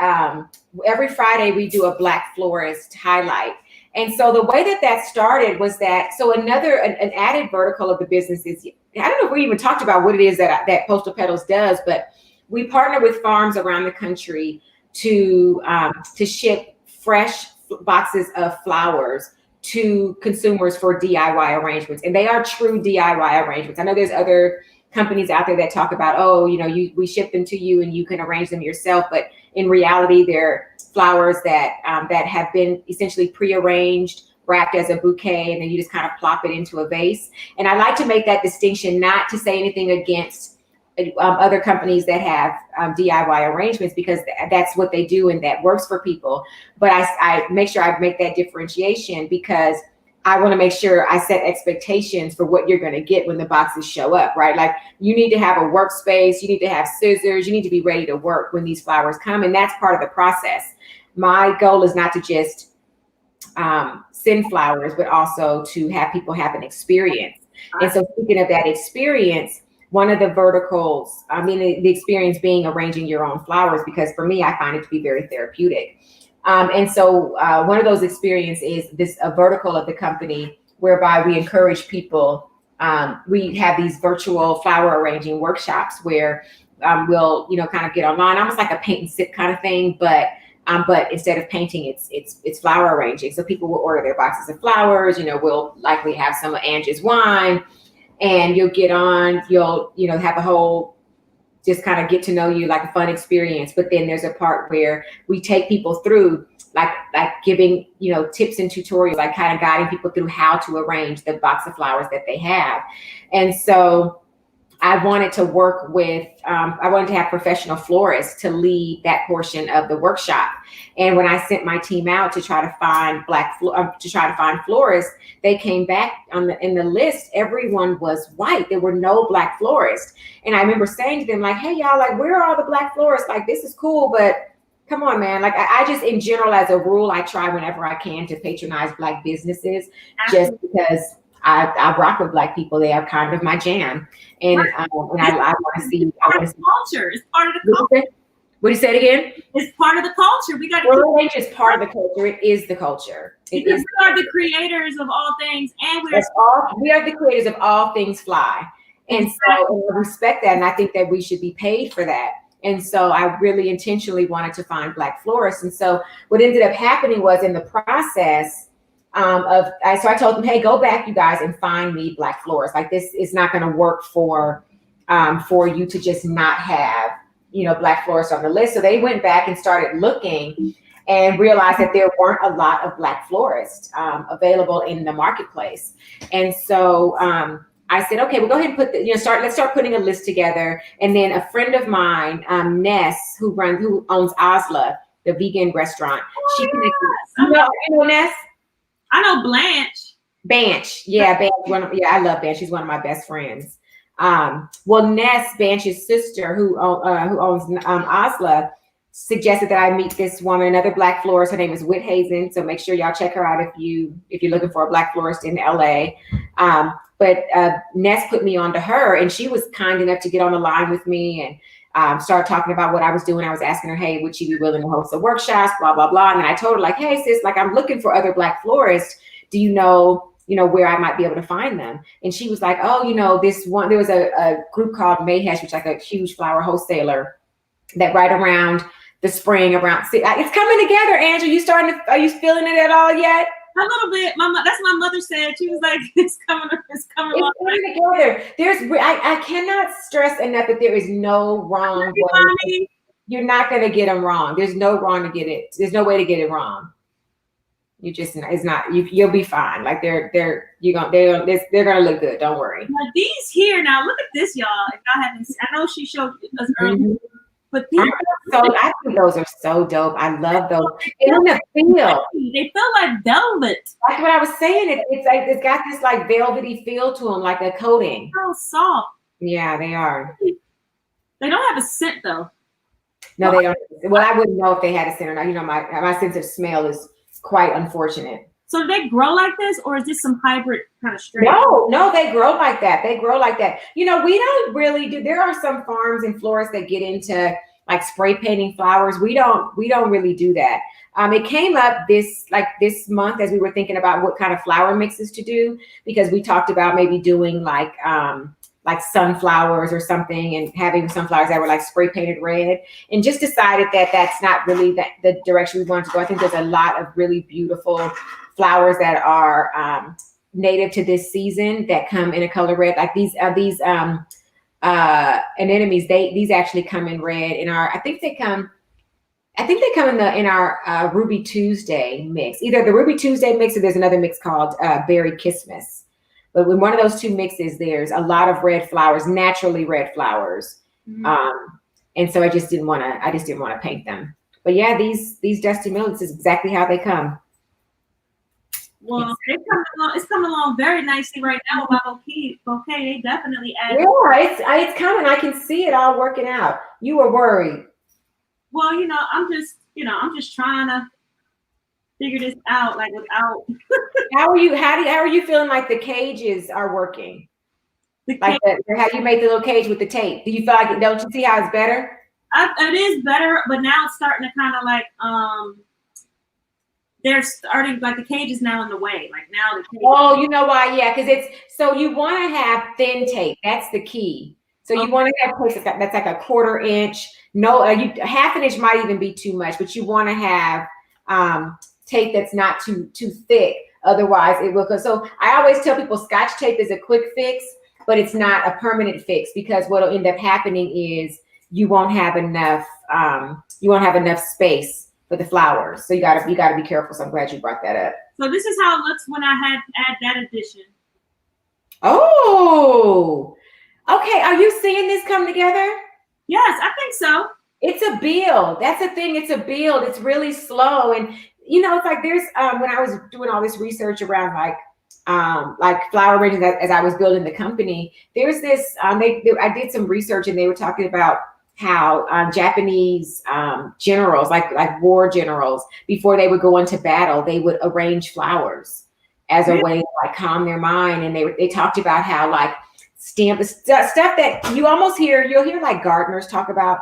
every Friday we do a Black florist highlight. And so the way that started was that, so an added vertical of the business is, I don't know if we even talked about what it is that Postal Petals does, but we partner with farms around the country to ship fresh boxes of flowers to consumers for DIY arrangements. And they are true DIY arrangements. I know there's other companies out there that talk about, oh, we ship them to you and you can arrange them yourself. But in reality, they're flowers that have been essentially prearranged, wrapped as a bouquet, and then you just kind of plop it into a vase. And I like to make that distinction, not to say anything against other companies that have DIY arrangements, because that's what they do and that works for people. But I make sure I make that differentiation, because I want to make sure I set expectations for what you're going to get when the boxes show up, right? Like, you need to have a workspace, you need to have scissors, you need to be ready to work when these flowers come. And that's part of the process. My goal is not to just send flowers, but also to have people have an experience. And so, speaking of that experience, one of the verticals, the experience being arranging your own flowers, because for me, I find it to be very therapeutic. And so one of those experiences is a vertical of the company whereby we encourage people. We have these virtual flower arranging workshops where we'll, kind of get online, almost like a paint and sip kind of thing, but instead of painting, it's flower arranging. So people will order their boxes of flowers. We'll likely have some of Angie's wine, and you'll get on. You'll have a whole, just kind of get to know you, like a fun experience. But then there's a part where we take people through, like giving, tips and tutorials, like kind of guiding people through how to arrange the box of flowers that they have. And so I wanted to work with, I wanted to have professional florists to lead that portion of the workshop. And when I sent my team out to try to find florists, they came back in the list. Everyone was white. There were no Black florists. And I remember saying to them, like, hey, y'all, like, where are all the Black florists? Like, this is cool, but come on, man. Like, I just, in general, as a rule, I try whenever I can to patronize Black businesses, just because I rock with Black people. They are kind of my jam. And I want to see. Culture. It's part of the culture. What do you say it again? It's part of the culture. We got to. It's part of the culture. It is the culture. Because we are the creators of all things, and we are the creators of all things fly. And so I respect that, and I think that we should be paid for that. And so I really intentionally wanted to find Black florists. And so what ended up happening was, in the process so I told them, hey, go back, you guys, and find me Black florists. Like, this is not going to work for you to just not have, Black florists on the list. So they went back and started looking and realized that there weren't a lot of Black florists available in the marketplace. And so I said, okay, we'll go ahead and put let's start putting a list together. And then a friend of mine, Ness, who owns Osla, the vegan restaurant. She connected. You know Ness? I know Blanche. Blanche. Yeah, Blanche. I love Blanche. She's one of my best friends. Ness, Blanche's sister, who owns Osla, suggested that I meet this woman, another Black florist. Her name is Whit Hazen. So make sure y'all check her out if you're looking for a Black florist in LA. But Ness put me on to her, and she was kind enough to get on the line with me and start talking about what I was doing. I was asking her, hey, would she be willing to host the workshops, blah, blah, blah. And then I told her, like, hey, sis, like, I'm looking for other Black florists. Do you know, where I might be able to find them? And she was like, oh, there was a group called Mayhesh, which is like a huge flower wholesaler, that right around the spring, it's coming together. Angela, are you feeling it at all yet? A little bit. That's what my mother said. She was like, it's coming together. I cannot stress enough that there is no wrong way. You're not going to get them wrong. There's no wrong to get it. There's no way to get it wrong. You'll be fine. Like, they're going to look good. Don't worry. Now these here, now look at this, y'all. If y'all haven't seen, I know she showed us earlier. But I think those are so dope. I love those. They feel like velvet. That's what I was saying. It's like, it's got this like velvety feel to them, like a coating. So soft. Yeah, they are. They don't have a scent though. No, they don't. Well, I wouldn't know if they had a scent or not. My sense of smell is quite unfortunate. So do they grow like this, or is this some hybrid kind of strain? No, they grow like that. We don't really do. There are some farms and florists that get into like spray painting flowers. We don't really do that. It came up this month as we were thinking about what kind of flower mixes to do, because we talked about maybe doing like sunflowers or something, and having sunflowers that were like spray painted red, and just decided that that's not really the direction we wanted to go. I think there's a lot of really beautiful flowers that are native to this season that come in a color red, like these anemones. These actually come in red in our, I think they come in our Ruby Tuesday mix, either the Ruby Tuesday mix or there's another mix called Berry Christmas. But with one of those two mixes, there's a lot of red flowers, naturally red flowers. And so I just didn't want to paint them. But yeah, these dusty millets is exactly how they come. Well, it's coming along very nicely right now with my bouquet. They definitely add. Yeah, it's coming. I can see it all working out. You were worried. Well, I'm just trying to figure this out, like without. How are you feeling like the cages are working? How you made the little cage with the tape? Do you feel like, don't you see how it's better? It is better, but now it's starting to kind of like they're starting, like the cage is now in the way. Like now the cage. Oh, you know why? Yeah, because so you want to have thin tape. That's the key. So you want to have tape that's like a 1/4 inch. No, half an inch might even be too much, but you want to have tape that's not too thick. Otherwise, it will go. So I always tell people Scotch tape is a quick fix, but it's not a permanent fix, because what will end up happening is you won't have enough space for the flowers. So you gotta be careful. So I'm glad you brought that up. So this is how it looks when I add that addition. Oh, okay. Are you seeing this come together? Yes, I think so. It's a build. That's the thing. It's a build. It's really slow. And it's like there's when I was doing all this research around like flower arrangements as I was building the company, there's this I did some research, and they were talking about how Japanese generals, like war generals, before they would go into battle, they would arrange flowers as a way to like calm their mind. And they talked about how like stuff that you'll hear like gardeners talk about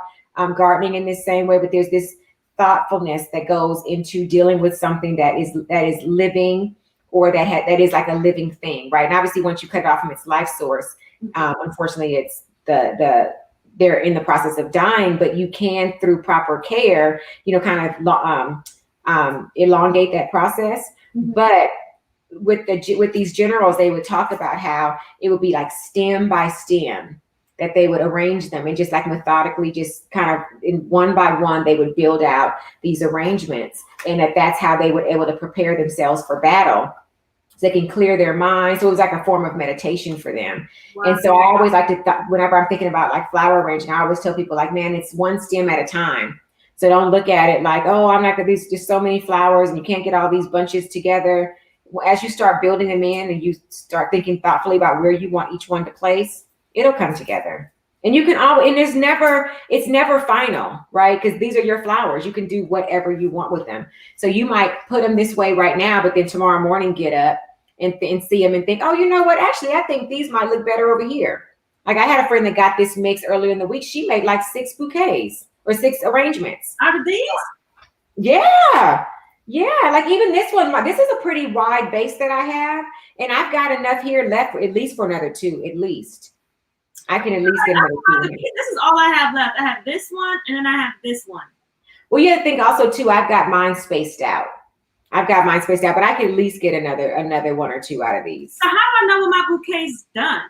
gardening in this same way, but there's this thoughtfulness that goes into dealing with something that is living, or that is like a living thing, right? And obviously, once you cut it off from its life source, unfortunately, it's they're in the process of dying. But you can, through proper care, kind of elongate that process. Mm-hmm. But with these generals, they would talk about how it would be like stem by stem that they would arrange them, and just like methodically, just kind of in one by one, they would build out these arrangements, and that's how they were able to prepare themselves for battle. So they can clear their mind. So it was like a form of meditation for them. Wow. And so I always like to, whenever I'm thinking about like flower arranging, I always tell people like, man, it's one stem at a time. So don't look at it like, oh, I'm not gonna, there's just so many flowers and you can't get all these bunches together. As you start building them in and you start thinking thoughtfully about where you want each one to place, it'll come together. And you can always, and it's never final, right? Because these are your flowers. You can do whatever you want with them. So you might put them this way right now, but then tomorrow morning get up and see them and think, oh, you know what? Actually, I think these might look better over here. Like I had a friend that got this mix earlier in the week. She made like 6 bouquets or 6 arrangements. Out of these? Yeah. Yeah. Like even this one, this is a pretty wide base that I have. And I've got enough here left for, at least for another 2, at least. I can at least get another 2. This is all I have left. I have this one and then I have this one. Well, you have to think also too, I've got mine spaced out. But I can at least get another 1 or 2 out of these. So how do I know when my bouquet's done?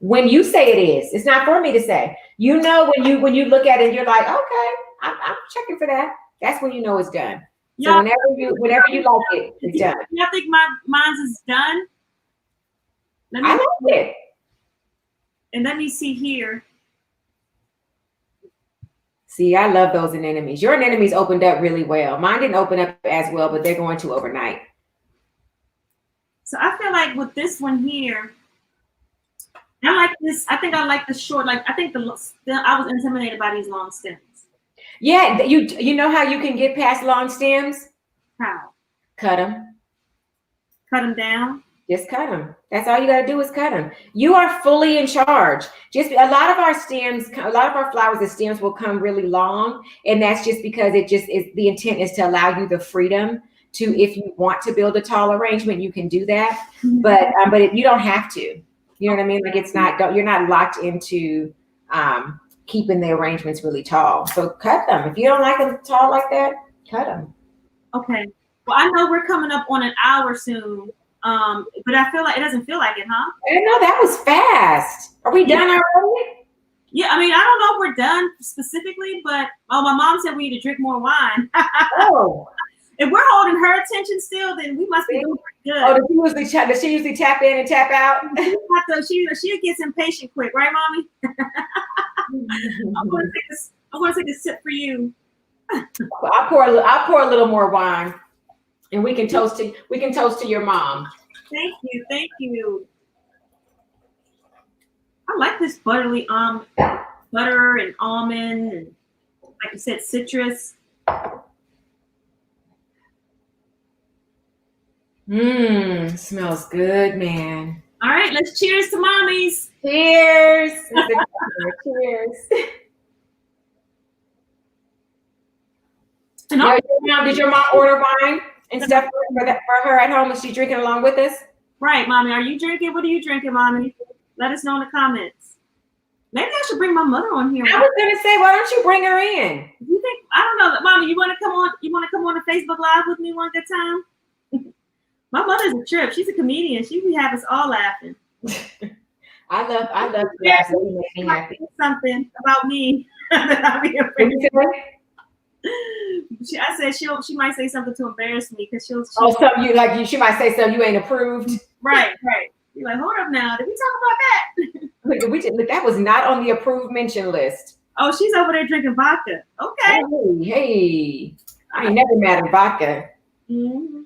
When you say it is, it's not for me to say. You know, when you look at it, you're like, okay, I'm checking for that. That's when you know it's done. So whenever you like it, it's done. You think mine's is done? I like it. And let me see here. See, I love those anemones. Your anemones opened up really well. Mine didn't open up as well, but they're going to overnight. So I feel like with this one here, I like this. I think I like the short. Like I think I was intimidated by these long stems. Yeah, you know how you can get past long stems? How? Cut them. Cut them down. Just cut them. That's all you got to do is cut them. You are fully in charge. Just a lot of our stems, a lot of our flowers, the stems will come really long. And that's just because it just is, the intent is to allow you the freedom to, if you want to build a tall arrangement, you can do that. But you don't have to. You know what I mean? Like it's not, you're not locked into keeping the arrangements really tall. So cut them. If you don't like them tall like that, cut them. Okay. Well, I know we're coming up on an hour soon. But I feel like it doesn't feel like it, huh? I didn't know that was fast. Are we done already? Yeah, I mean, I don't know if we're done specifically, but my mom said we need to drink more wine. Oh. If we're holding her attention still, then we must be doing pretty good. Oh, does she usually tap in and tap out? She gets impatient quick, right, Mommy? I'm gonna take a sip for you. I'll pour a little more wine. And we can toast to your mom. Thank you. I like this buttery butter and almond and, like you said, citrus. Smells good, man. All right, let's cheers to mommies. Cheers. Cheers. Did your mom order wine and stuff for her at home? Is she drinking along with us? Right, Mommy. Are you drinking? What are you drinking, Mommy? Let us know in the comments. Maybe I should bring my mother on here. I was gonna say, why don't you bring her in? You think? I don't know, Mommy. You want to come on? You want to come on a Facebook Live with me one good time? My mother's a trip. She's a comedian. She would have us all laughing. I love laughing. Make me happy. Something about me that I'll be afraid. I said she might say something to embarrass me because she'll. She might say something you ain't approved. Right. You're like, hold up now. Did we talk about that? Look, that was not on the approved mention list. Oh, she's over there drinking vodka. Okay. Hey, I ain't never mad at vodka. Mm-hmm.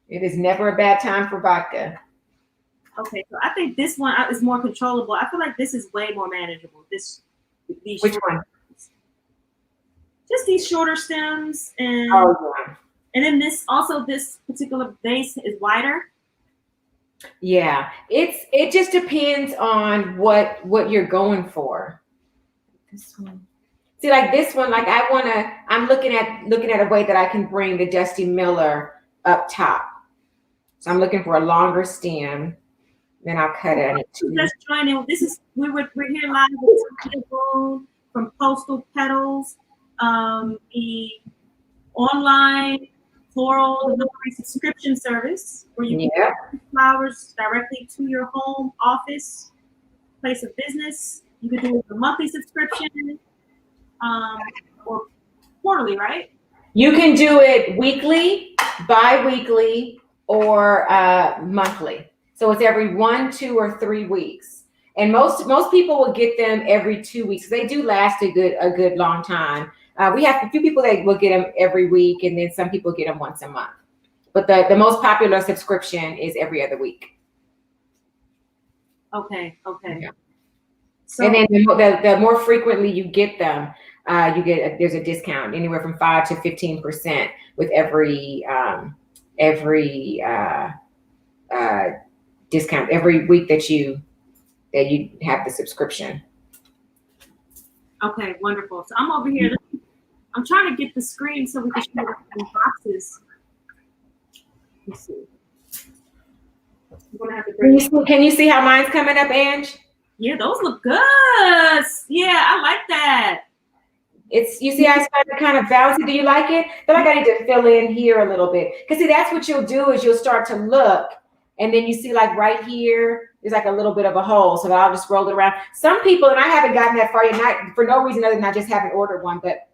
It is never a bad time for vodka. Okay, so I think this one is more controllable. I feel like this is way more manageable. Which one? Just these shorter stems, and and then this particular base is wider. Yeah, it just depends on what you're going for. This one. See, like this one, like I'm looking at a way that I can bring the Dusty Miller up top. So I'm looking for a longer stem. Then I'll cut it. Just join in. We're here live with from Postal Petals, the online floral delivery subscription service where you can get flowers directly to your home, office, place of business. You can do a monthly subscription or quarterly, right? You can do it weekly, bi-weekly, or monthly. So it's every 1, 2, or 3 weeks. And most people will get them every 2 weeks. They do last a good long time. We have a few people that will get them every week, and then some people get them once a month. But the most popular subscription is every other week. Okay. Yeah. So, and then the more frequently you get them, there's a discount anywhere from 5 to 15% with every discount every week that you have the subscription. Okay, wonderful. So I'm over here. I'm trying to get the screen so we can show the boxes. Let's see. I'm gonna have to can you see how mine's coming up, Ange? Yeah, those look good. Yeah, I like that. You see how it's kind of bouncy. Do you like it? I feel like I need to fill in here a little bit. Because see, that's what you'll do is you'll start to look, and then you see like right here, there's like a little bit of a hole. So I'll just roll it around. Some people, and I haven't gotten that far yet, not for no reason other than I just haven't ordered one, but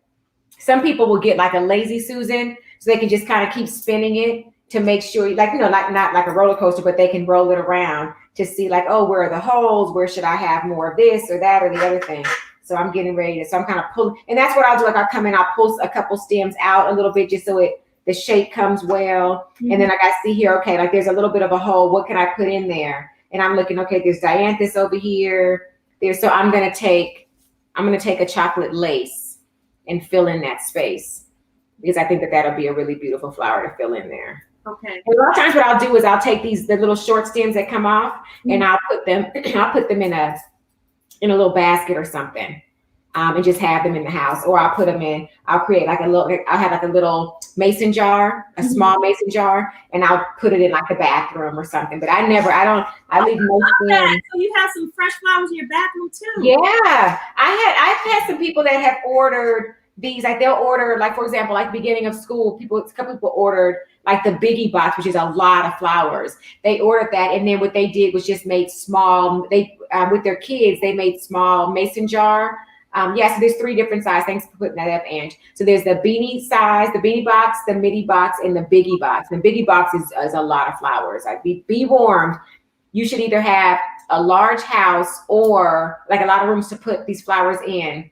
some people will get like a Lazy Susan so they can just kind of keep spinning it to make sure, like, not like a roller coaster, but they can roll it around to see like, oh, where are the holes? Where should I have more of this or that or the other thing? So I'm getting ready so I'm kind of pulling, and that's what I'll do. Like I'll come in, I'll pull a couple stems out a little bit just so the shape comes well. Mm-hmm. And then like I see here, okay, like there's a little bit of a hole. What can I put in there? And I'm looking, okay, there's dianthus over here. So I'm gonna take a chocolate lace and fill in that space because I think that'll be a really beautiful flower to fill in there. Okay. And a lot of times what I'll do is I'll take the little short stems that come off and I'll put them in a little basket or something. And just have them in the house, or I'll create like I'll have like a little mason jar, a small mason jar, and I'll put it in like the bathroom or something. But I leave most stems. So you have some fresh flowers in your bathroom too. Yeah. I've had some people that have ordered these, like they'll order, like for example, like beginning of school, a couple people ordered like the biggie box, which is a lot of flowers. They ordered that, and then what they did was just made small. With their kids, they made small mason jar. So there's 3 different sizes. Thanks for putting that up, Ange. So there's the beanie size, the beanie box, the midi box, and the biggie box. The biggie box is a lot of flowers. Like be warned, you should either have a large house or like a lot of rooms to put these flowers in,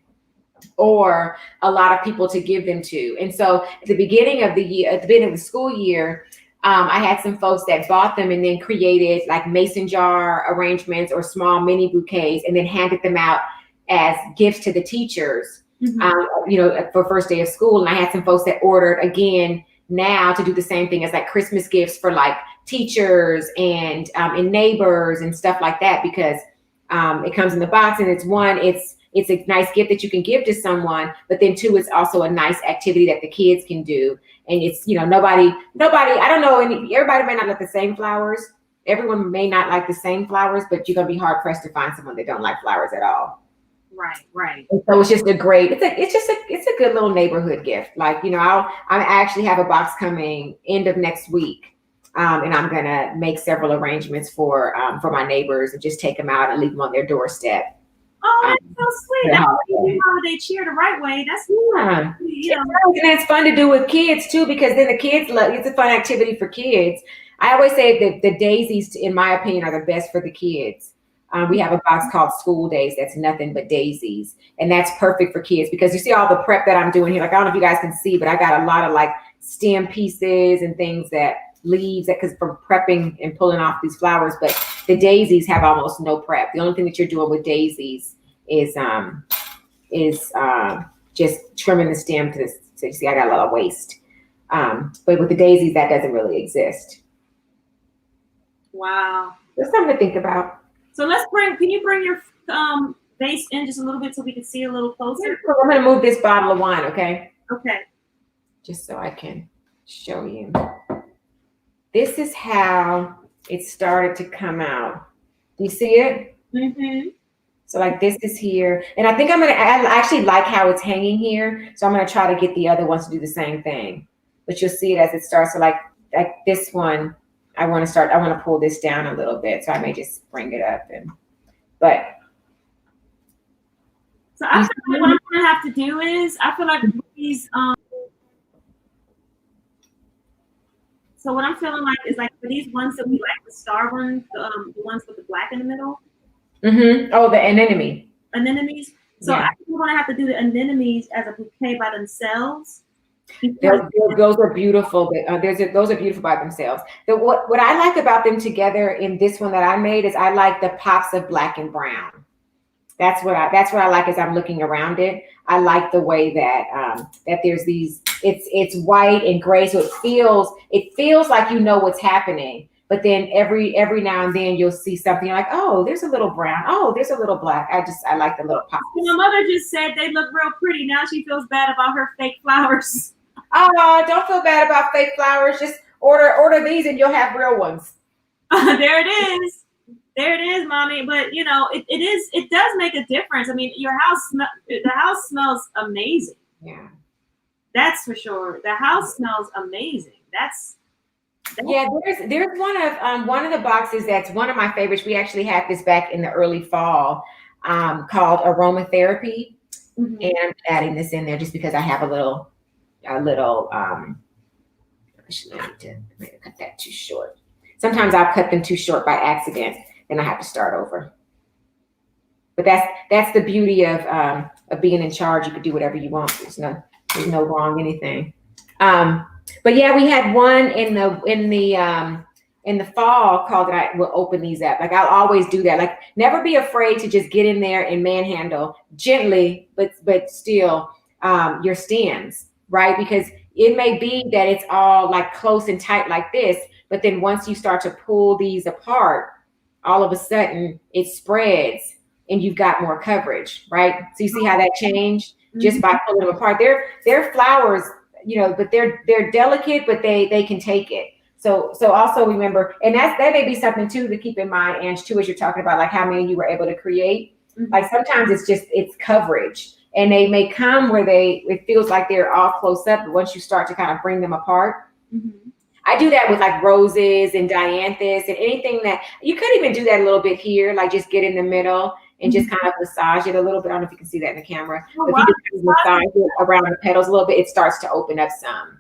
or a lot of people to give them to. And so at the beginning of the school year, I had some folks that bought them and then created like mason jar arrangements or small mini bouquets, and then handed them out as gifts to the teachers, for first day of school. And I had some folks that ordered again now to do the same thing as like Christmas gifts for like teachers and neighbors and stuff like that, because it comes in the box, and it's a nice gift that you can give to someone, but then 2, it's also a nice activity that the kids can do. And it's, nobody, I don't know, everybody may not like the same flowers. Everyone may not like the same flowers, but you're going to be hard pressed to find someone that don't like flowers at all. Right. And so it's just it's a good little neighborhood gift. Like, I actually have a box coming end of next week. And I'm going to make several arrangements for my neighbors and just take them out and leave them on their doorstep. Oh, that's so sweet. That's when you do holiday cheer the right way. That's And it's fun to do with kids too, because then the kids it's a fun activity for kids. I always say that the daisies, in my opinion, are the best for the kids. We have a box called School Days that's nothing but daisies, and that's perfect for kids because you see all the prep that I'm doing here. Like, I don't know if you guys can see, but I got a lot of like stem pieces and things leaves because from prepping and pulling off these flowers. But the daisies have almost no prep. The only thing that you're doing with daisies is just trimming the stem to this. So you see, I got a lot of waste. But with the daisies, that doesn't really exist. Wow. There's something to think about. So can you bring your vase in just a little bit so we can see a little closer? So I'm going to move this bottle of wine, okay? Okay. Just so I can show you. This is how it started to come out. Do you see it? Mm-hmm. So like this is here. And I think I actually like how it's hanging here. So I'm going to try to get the other ones to do the same thing. But you'll see it as it starts. So like this one, I want to pull this down a little bit. So I may just bring it up. So I feel like what I'm going to have to do is, I feel like these, so what I'm feeling like is like for these ones that we like, the star ones, the ones with the black in the middle. Mm-hmm. Oh, the anemone. Anemones. So yeah. I think we're going to have to do the anemones as a bouquet by themselves. Those are beautiful. Those are beautiful by themselves. What I like about them together in this one that I made is I like the pops of black and brown. That's what I like as I'm looking around it. I like the way that there's these. It's white and gray, so it feels like you know what's happening. But then every now and then you'll see something you're like, oh, there's a little brown. Oh, there's a little black. I like the little pops. My mother just said they look real pretty. Now she feels bad about her fake flowers. Oh, don't feel bad about fake flowers. Just order these and you'll have real ones. There it is. There it is, mommy. But it does make a difference. I mean, the house smells amazing. Yeah. That's for sure. The house smells amazing. Yeah, there's one of the boxes that's one of my favorites. We actually had this back in the early fall, called aromatherapy. Mm-hmm. And I'm adding this in there just because I have a little actually I need to cut that too short. Sometimes I'll cut them too short by accident, and I have to start over. But that's the beauty of being in charge. You can do whatever you want. There's no wrong anything. But yeah, we had one in the fall called that I will open these up. Like I'll always do that. Like never be afraid to just get in there and manhandle gently, but still your stems, right? Because it may be that it's all like close and tight like this, but then once you start to pull these apart, all of a sudden it spreads and you've got more coverage, right? So you see how that changed just by pulling them apart. They're flowers, you know, but they're delicate, but they can take it. So also remember, and that may be something too to keep in mind, Ange, too, as you're talking about like how many you were able to create. Like sometimes it's coverage, and they may come where it feels like they're all close up, but once you start to kind of bring them apart. I do that with like roses and dianthus and anything that you could even do that a little bit here, like just get in the middle and just kind of massage it a little bit. I don't know if you can see that in the camera. Oh, but if you just massage it around the petals a little bit, it starts to open up some.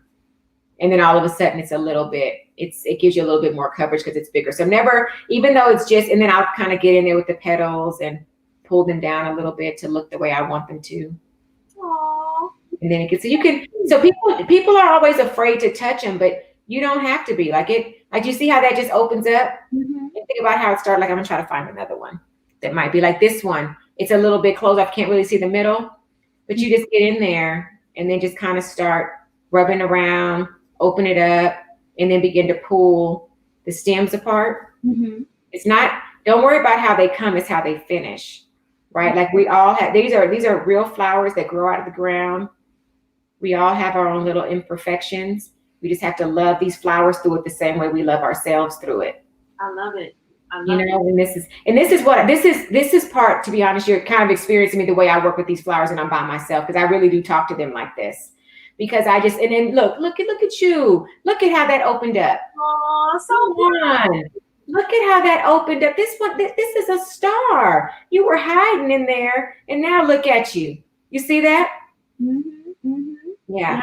And then all of a sudden it's a little bit, it gives you a little bit more coverage because it's bigger. So never, even though it's just, and then I'll kind of get in there with the petals and pull them down a little bit to look the way I want them to. Aww. And then it gets, so people are always afraid to touch them, but you don't have to be like you see how that just opens up. And think about how it started. Like I'm gonna try to find another one that might be like this one. It's a little bit closed. I can't really see the middle, but you just get in there and then just kind of start rubbing around, open it up, and then begin to pull the stems apart. It's not, don't worry about how they come, it's how they finish, right? Like we all have, these are real flowers that grow out of the ground. We all have our own little imperfections. We just have to love these flowers through it the same way we love ourselves through it. I love it. And this is part, to be honest, you're kind of experiencing me the way I work with these flowers and I'm by myself, because I really do talk to them like this. Because I just, and then look at you. Look at how that opened up. Oh, so fun. Look at how that opened up. This is a star. You were hiding in there, and now look at you. You see that? Yeah.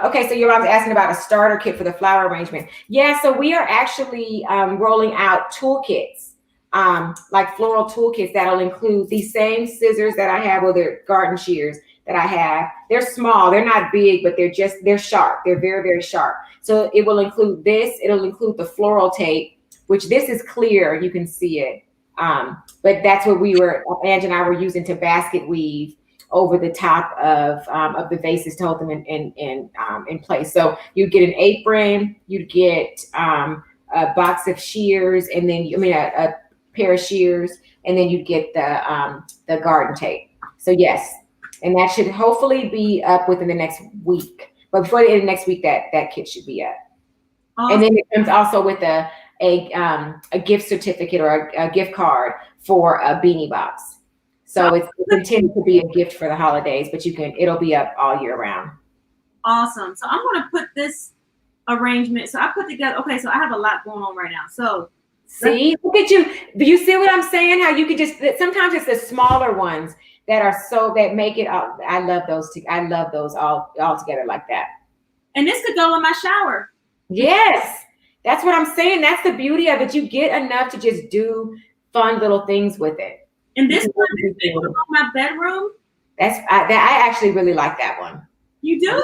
Okay, so you're asking about a starter kit for the flower arrangement. Yeah, so we are actually rolling out toolkits, like floral toolkits that'll include these same scissors that I have, or they're garden shears that I have. They're small, they're not big, but they're sharp. They're very, very sharp. So it will include this. It'll include the floral tape, which this is clear. You can see it. But that's what Ange and I were using to basket weave over the top of the vases to hold them in place. So you get an apron, you get a box of shears, and then a pair of shears, and then you get the garden tape. So yes, and that should hopefully be up within the next week. But before the end of next week, that kit should be up. Awesome. And then it comes also with a gift certificate or a gift card for a beanie box. So it's intended to be a gift for the holidays, but it'll be up all year round. Awesome. So I'm going to put this arrangement. So I put together, okay, so I have a lot going on right now. So see, look at you. Do you see what I'm saying? How you could sometimes it's the smaller ones that make it. I love those. I love those all together like that. And this could go in my shower. Yes, that's what I'm saying. That's the beauty of it. You get enough to just do fun little things with it. And this one is in my bedroom. I actually really like that one. You do?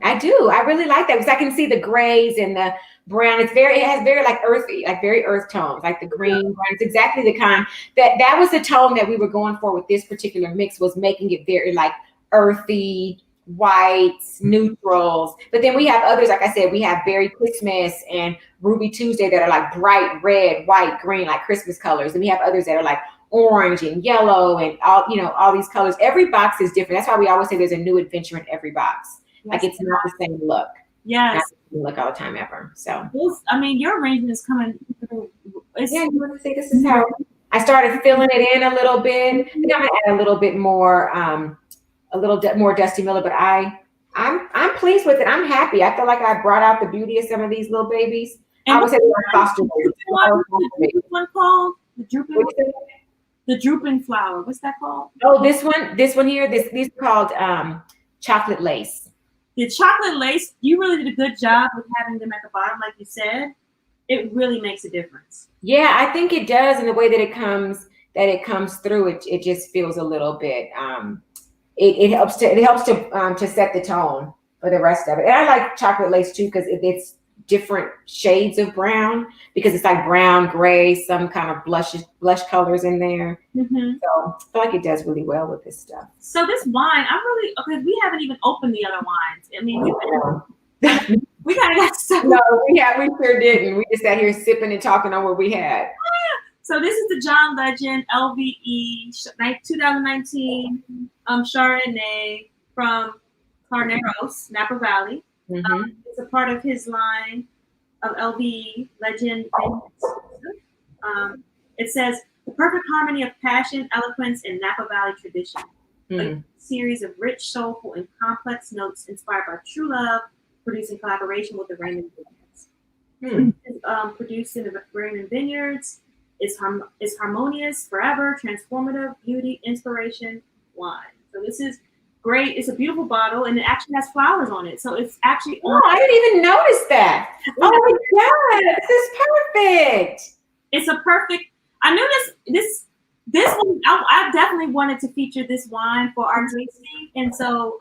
I do. I really like that because I can see the grays and the brown. It has very like earthy, like very earth tones, like the green, brown. It's exactly the kind that was the tone that we were going for with this particular mix, was making it very like earthy, whites, neutrals. But then we have others, like I said, we have Berry Christmas and Ruby Tuesday that are like bright red, white, green, like Christmas colors. And we have others that are like orange and yellow and all these colors. Every box is different. That's why we always say there's a new adventure in every box. Yes. Like it's not the same look. Yes. Not the same look all the time ever. So your arrangement is coming through. You want to see, this is how I started filling it in a little bit. I think I'm gonna add a little bit more, more Dusty Miller, but I'm pleased with it. I'm happy. I feel like I brought out the beauty of some of these little babies. And I would say they're foster babies. One called the drooping. The drooping flower. What's that called? Oh, this one here. These are called chocolate lace. The chocolate lace. You really did a good job with having them at the bottom, like you said. It really makes a difference. Yeah, I think it does in the way that it comes through. It just feels a little bit. It helps to set the tone for the rest of it. And I like chocolate lace too because different shades of brown because it's like brown, gray, some kind of blush colors in there. Mm-hmm. So I feel like it does really well with this stuff. So this wine, because we haven't even opened the other wines. I mean, we kind of got stuff. No, we sure didn't. We just sat here sipping and talking on what we had. So this is the John Legend LVE 2019 Chardonnay from Carneros, Napa Valley. Mm-hmm. It's a part of his line of LVE Legend. It says, the perfect harmony of passion, eloquence, and Napa Valley tradition. A series of rich, soulful, and complex notes inspired by true love, produced in collaboration with the Raymond Vineyards. Produced in the Raymond Vineyards, is harmonious, forever, transformative, beauty, inspiration, wine. So this is great. It's a beautiful bottle, and it actually has flowers on it. So it's actually. Oh, I didn't even notice that. Oh my God, this is perfect. It's a perfect. I knew this one. I definitely wanted to feature this wine for our tasting, and so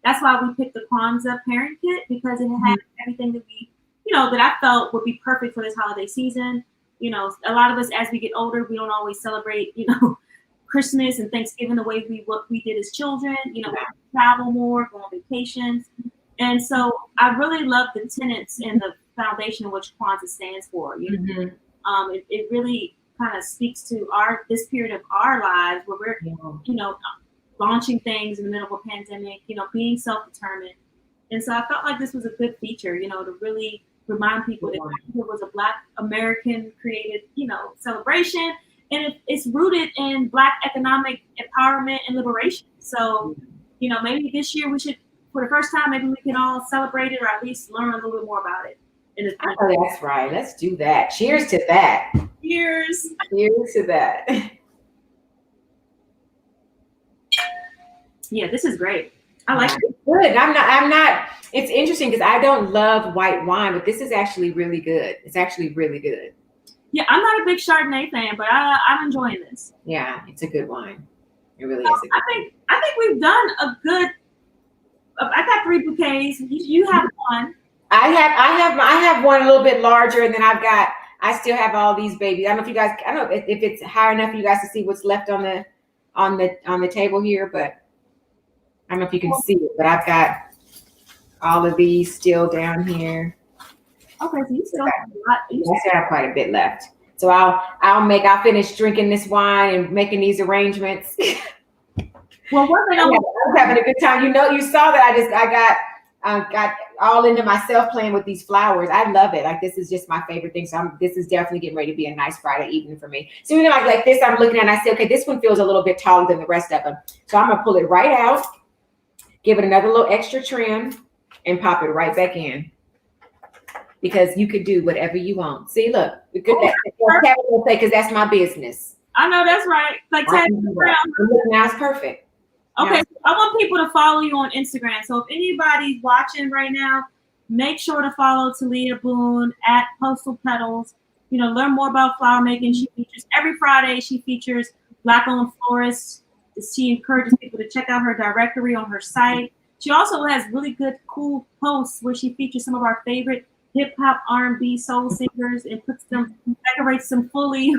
that's why we picked the Kwanzaa pairing kit, because it had everything that we, that I felt would be perfect for this holiday season. A lot of us, as we get older, we don't always celebrate, Christmas and Thanksgiving the way we did as children. We travel more, go on vacations, and so I really love the tenets and the foundation of which Kwanzaa stands for. It really kind of speaks to this period of our lives where we're, launching things in the middle of a pandemic, being self-determined. And so I felt like this was a good feature, to really remind people that it was a Black American created, celebration. And it's rooted in Black economic empowerment and liberation. So, maybe this year we should, for the first time, maybe we can all celebrate it or at least learn a little bit more about it. Oh, that's right. Let's do that. Cheers to that. Cheers. Cheers to that. Yeah, this is great. I like it. Good. I'm not. It's interesting because I don't love white wine, but this is actually really good. It's actually really good. Yeah, I'm not a big Chardonnay fan, but I'm enjoying this. Yeah, it's a good wine. It really is. I think we've done a good. I got 3 bouquets. You have one. I have one a little bit larger, and then I still have all these babies. I don't know if it's high enough for you guys to see what's left on the table here, but I don't know if you can see it, but I've got all of these still down here. Okay, so you still have a lot. I still have quite a bit left. So I'll finish drinking this wine and making these arrangements. Well, one thing I was having a good time. You saw that I got all into myself playing with these flowers. I love it. Like, this is just my favorite thing. So this is definitely getting ready to be a nice Friday evening for me. So like this, I'm looking at it and I say, okay, this one feels a little bit taller than the rest of them. So I'm gonna pull it right out, give it another little extra trim, and pop it right back in. Because you could do whatever you want. See, look, because that's my business. I know that's right. Like now it's perfect. Okay, so I want people to follow you on Instagram. So if anybody's watching right now, make sure to follow Talia Boone at Postal Petals. Learn more about flower making. She features every Friday. She features Black-owned florists. She encourages people to check out her directory on her site. She also has really good, cool posts where she features some of our favorite hip hop, R&B, soul singers and decorates them fully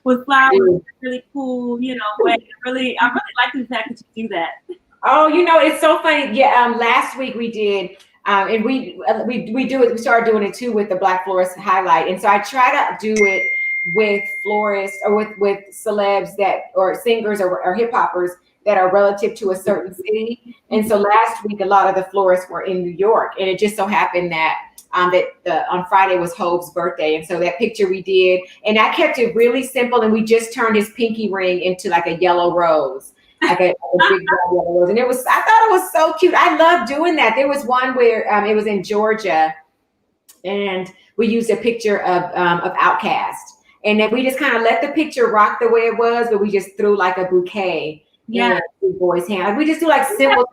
with flowers. Really cool, way. I really like the fact that you do that. Oh, it's so funny. Yeah, last week we did, and we do it. We started doing it too with the Black Florist highlight, and so I try to do it with florists or with celebs or singers or hip hoppers that are relative to a certain city. And so last week, a lot of the florists were in New York, and it just so happened that on Friday was Hove's birthday. And so that picture we did, and I kept it really simple, and we just turned his pinky ring into like a yellow rose, like a big yellow rose. And I thought it was so cute. I love doing that. There was one where it was in Georgia, and we used a picture of Outkast. And then we just kind of let the picture rock the way it was, but we just threw like a bouquet in the boy's hand. Like, we just do like simple,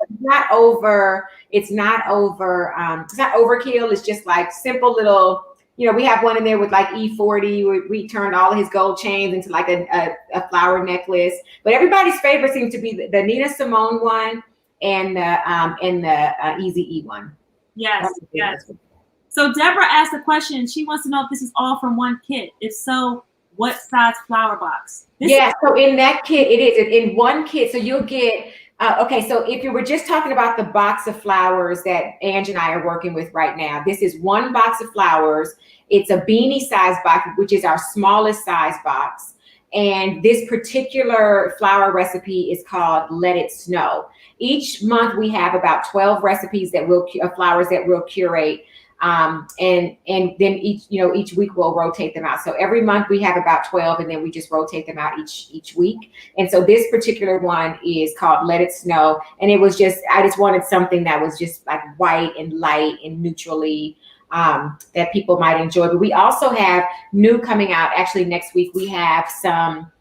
it's not overkill. It's just like simple little, we have one in there with like E40 where we turned all of his gold chains into like a flower necklace. But everybody's favorite seems to be the Nina Simone one and the Eazy-E one. Yes, yes. So Deborah asked a question. She wants to know if this is all from one kit. If so, what size flower box? So in that kit, it is in one kit. So you'll get, okay, so if you were just talking about the box of flowers that Ange and I are working with right now, this is one box of flowers. It's a beanie size box, which is our smallest size box. And this particular flower recipe is called Let It Snow. Each month we have about 12 recipes that flowers that we'll curate. And then each week we'll rotate them out. So every month we have about 12, and then we just rotate them out each week. And so this particular one is called Let It Snow. And I just wanted something that was just like white and light and neutrally, that people might enjoy. But we also have new coming out. Actually, next week we have some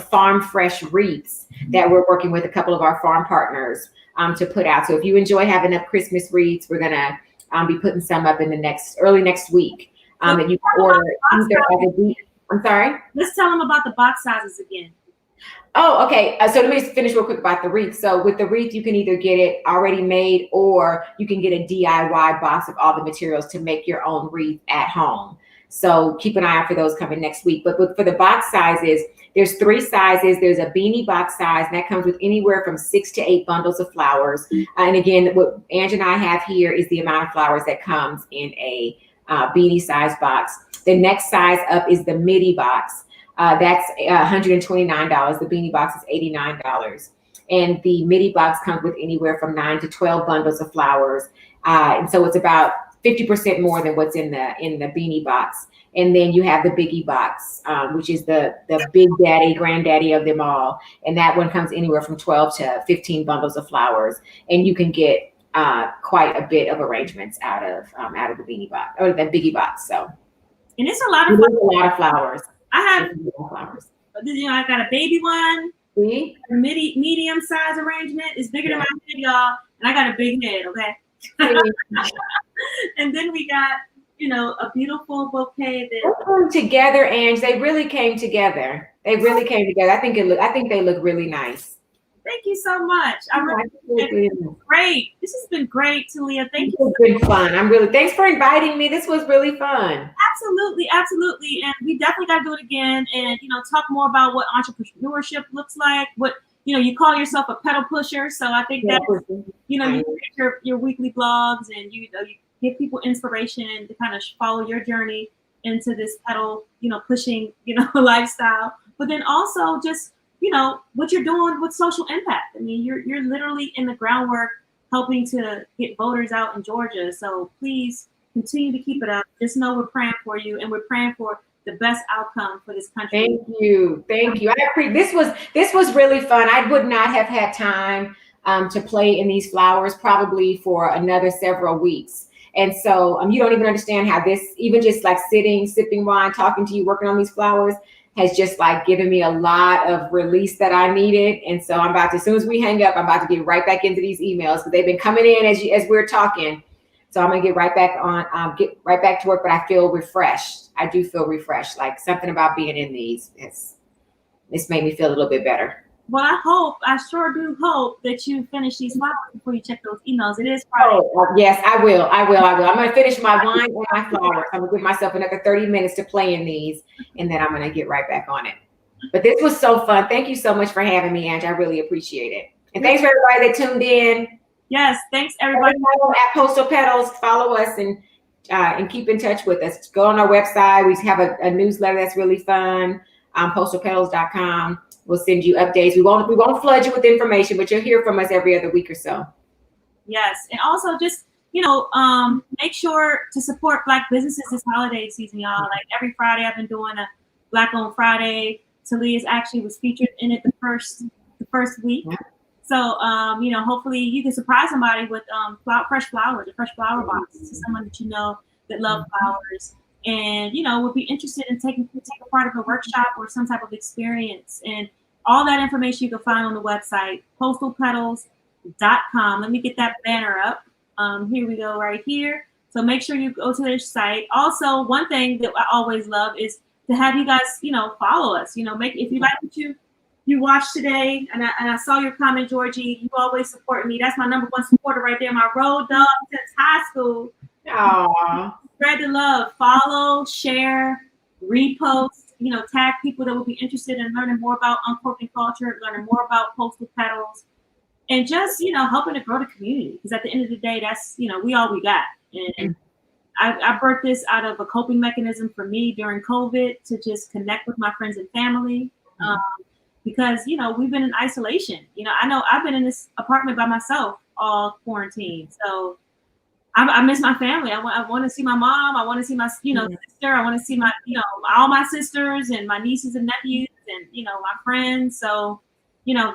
farm fresh wreaths that we're working with a couple of our farm partners to put out. So if you enjoy having up Christmas wreaths, we're gonna be putting some up in the early next week. That you can order either. I'm sorry. Let's tell them about the box sizes again. Oh, okay. So let me just finish real quick about the wreath. So with the wreath, you can either get it already made, or you can get a DIY box of all the materials to make your own wreath at home. So keep an eye out for those coming next week. But for the box sizes, there's 3 sizes. There's a beanie box size, and that comes with anywhere from 6 to 8 bundles of flowers. And again, what Ange and I have here is the amount of flowers that comes in a beanie size box. The next size up is the midi box. That's $129. The beanie box is $89. And the midi box comes with anywhere from 9 to 12 bundles of flowers. And so it's about 50% more than what's in the beanie box. And then you have the biggie box, which is the big daddy, granddaddy of them all. And that one comes anywhere from 12 to 15 bundles of flowers. And you can get quite a bit of arrangements out of the beanie box or the biggie box. So, and it's a lot of flowers. A lot of flowers. I have flowers. I got a baby one. See? A medium size arrangement. It's bigger than my head, y'all. And I got a big head, okay? And then we got, a beautiful bouquet that came together, Ange. They really came together. I think they look really nice. Thank you so much. Great. This has been great, Talia. Thank you. It's been fun. Thanks for inviting me. This was really fun. Absolutely. And we definitely got to do it again and, talk more about what entrepreneurship looks like, what, you call yourself a pedal pusher. So I think that, you create your weekly blogs and, you give people inspiration to kind of follow your journey into this pedal, pushing, lifestyle, but then also just, what you're doing with social impact. I mean, you're literally in the groundwork helping to get voters out in Georgia. So please continue to keep it up. Just know we're praying for you, and we're praying for the best outcome for this country. Thank you. This was really fun. I would not have had time to play in these flowers probably for another several weeks. And so you don't even understand how this, even just like sitting, sipping wine, talking to you, working on these flowers, has just like given me a lot of release that I needed. And so as soon as we hang up, I'm about to get right back into these emails, because they've been coming in as we're talking. So I'm gonna get right back to work, but I feel refreshed. I do feel refreshed, like something about being in these. It's made me feel a little bit better. Well, I sure do hope that you finish these flowers before you check those emails. It is Friday. Oh, yes, I will. I'm going to finish my wine and my flowers. I'm going to give myself another 30 minutes to play in these, and then I'm going to get right back on it. But this was so fun. Thank you so much for having me, Ange. I really appreciate it. And thanks for everybody that tuned in. Yes, thanks, everybody. At Postal Petals, follow us and keep in touch with us. Go on our website. We have a newsletter that's really fun, postalpetals.com. We'll send you updates. We won't flood you with information, but you'll hear from us every other week or so. Yes, and also just make sure to support Black businesses this holiday season, y'all. Like every Friday, I've been doing a Black-owned Friday. Talia's actually was featured in it the first week. Yeah. So hopefully you can surprise somebody with fresh flowers, a fresh flower box to someone that that love flowers. And, would be interested in taking a part of a workshop or some type of experience. And all that information you can find on the website, postalpetals.com. Let me get that banner up. Here we go right here. So make sure you go to their site. Also, one thing that I always love is to have you guys, follow us. If you like what you watched today, and I saw your comment, Georgie, you always support me. That's my number one supporter right there. My road dog since high school. Aw. Spread the love. Follow, share, repost. Tag people that will be interested in learning more about Uncorked culture, learning more about Postal Petals, and just helping to grow the community. Because at the end of the day, that's we all we got. And I birthed this out of a coping mechanism for me during COVID to just connect with my friends and family. Because we've been in isolation. I know I've been in this apartment by myself all quarantine, so I miss my family. I want to see my mom. I want to see my sister. I want to see my all my sisters and my nieces and nephews and my friends. So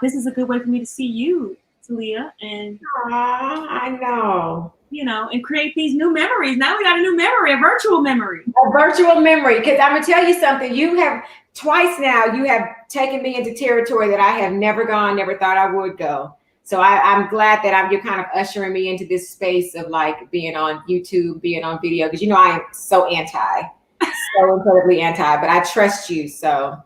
this is a good way for me to see you, Talia, and I know. And create these new memories. Now we got a new memory, a virtual memory. A virtual memory. Because I'm gonna tell you something. You have twice now. You have taken me into territory that I have never gone, never thought I would go. So I'm glad that you're kind of ushering me into this space of like being on YouTube, being on video, because I am so incredibly anti. But I trust you, so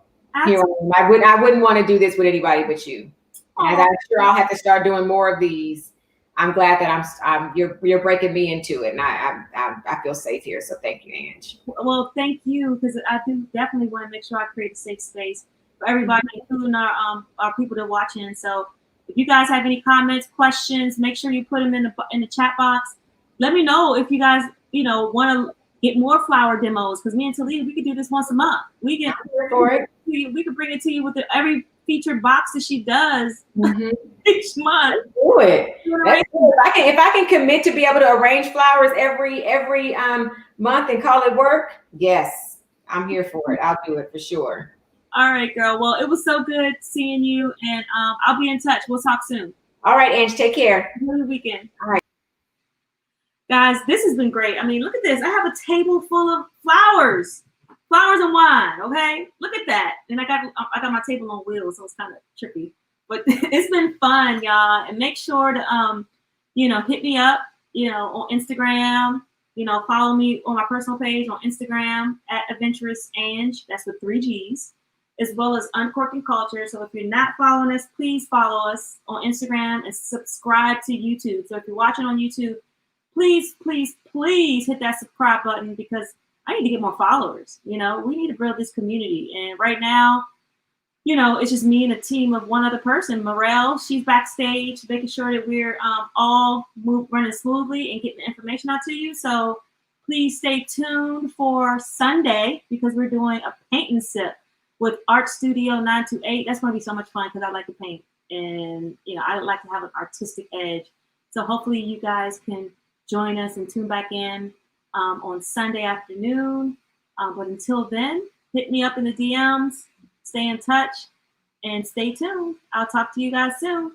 here I am. I wouldn't want to do this with anybody but you. And I'm sure I'll have to start doing more of these. I'm glad that you're breaking me into it, and I feel safe here. So thank you, Ange. Well, thank you, because I do definitely want to make sure I create a safe space for everybody, including our people that are watching. So if you guys have any comments, questions, make sure you put them in the chat box. Let me know if you guys want to get more flower demos, because me and Talia, we could do this once a month. We can we could bring it to you with every featured box that she does each month. Do it. If I can commit to be able to arrange flowers every month and call it work, yes, I'm here for it. I'll do it for sure. All right, girl. Well, it was so good seeing you, and I'll be in touch. We'll talk soon. All right, Ange. Take care. Enjoy the weekend. All right. Guys, this has been great. I mean, look at this. I have a table full of flowers and wine. Okay, look at that. And I got my table on wheels, so it's kind of trippy. But it's been fun, y'all. And make sure to hit me up, on Instagram. Follow me on my personal page on Instagram at Adventurous Ange. That's with 3 G's. As well as Uncorked Culture. So if you're not following us, please follow us on Instagram and subscribe to YouTube. So if you're watching on YouTube, please, please, please hit that subscribe button, because I need to get more followers. We need to build this community. And right now, it's just me and a team of one other person. Morel, she's backstage making sure that we're all running smoothly and getting the information out to you. So please stay tuned for Sunday, because we're doing a paint and sip with Art Studio 928. That's going to be so much fun, because I like to paint, and I like to have an artistic edge. So hopefully you guys can join us and tune back in on Sunday afternoon. But until then, hit me up in the DMs, stay in touch, and stay tuned. I'll talk to you guys soon.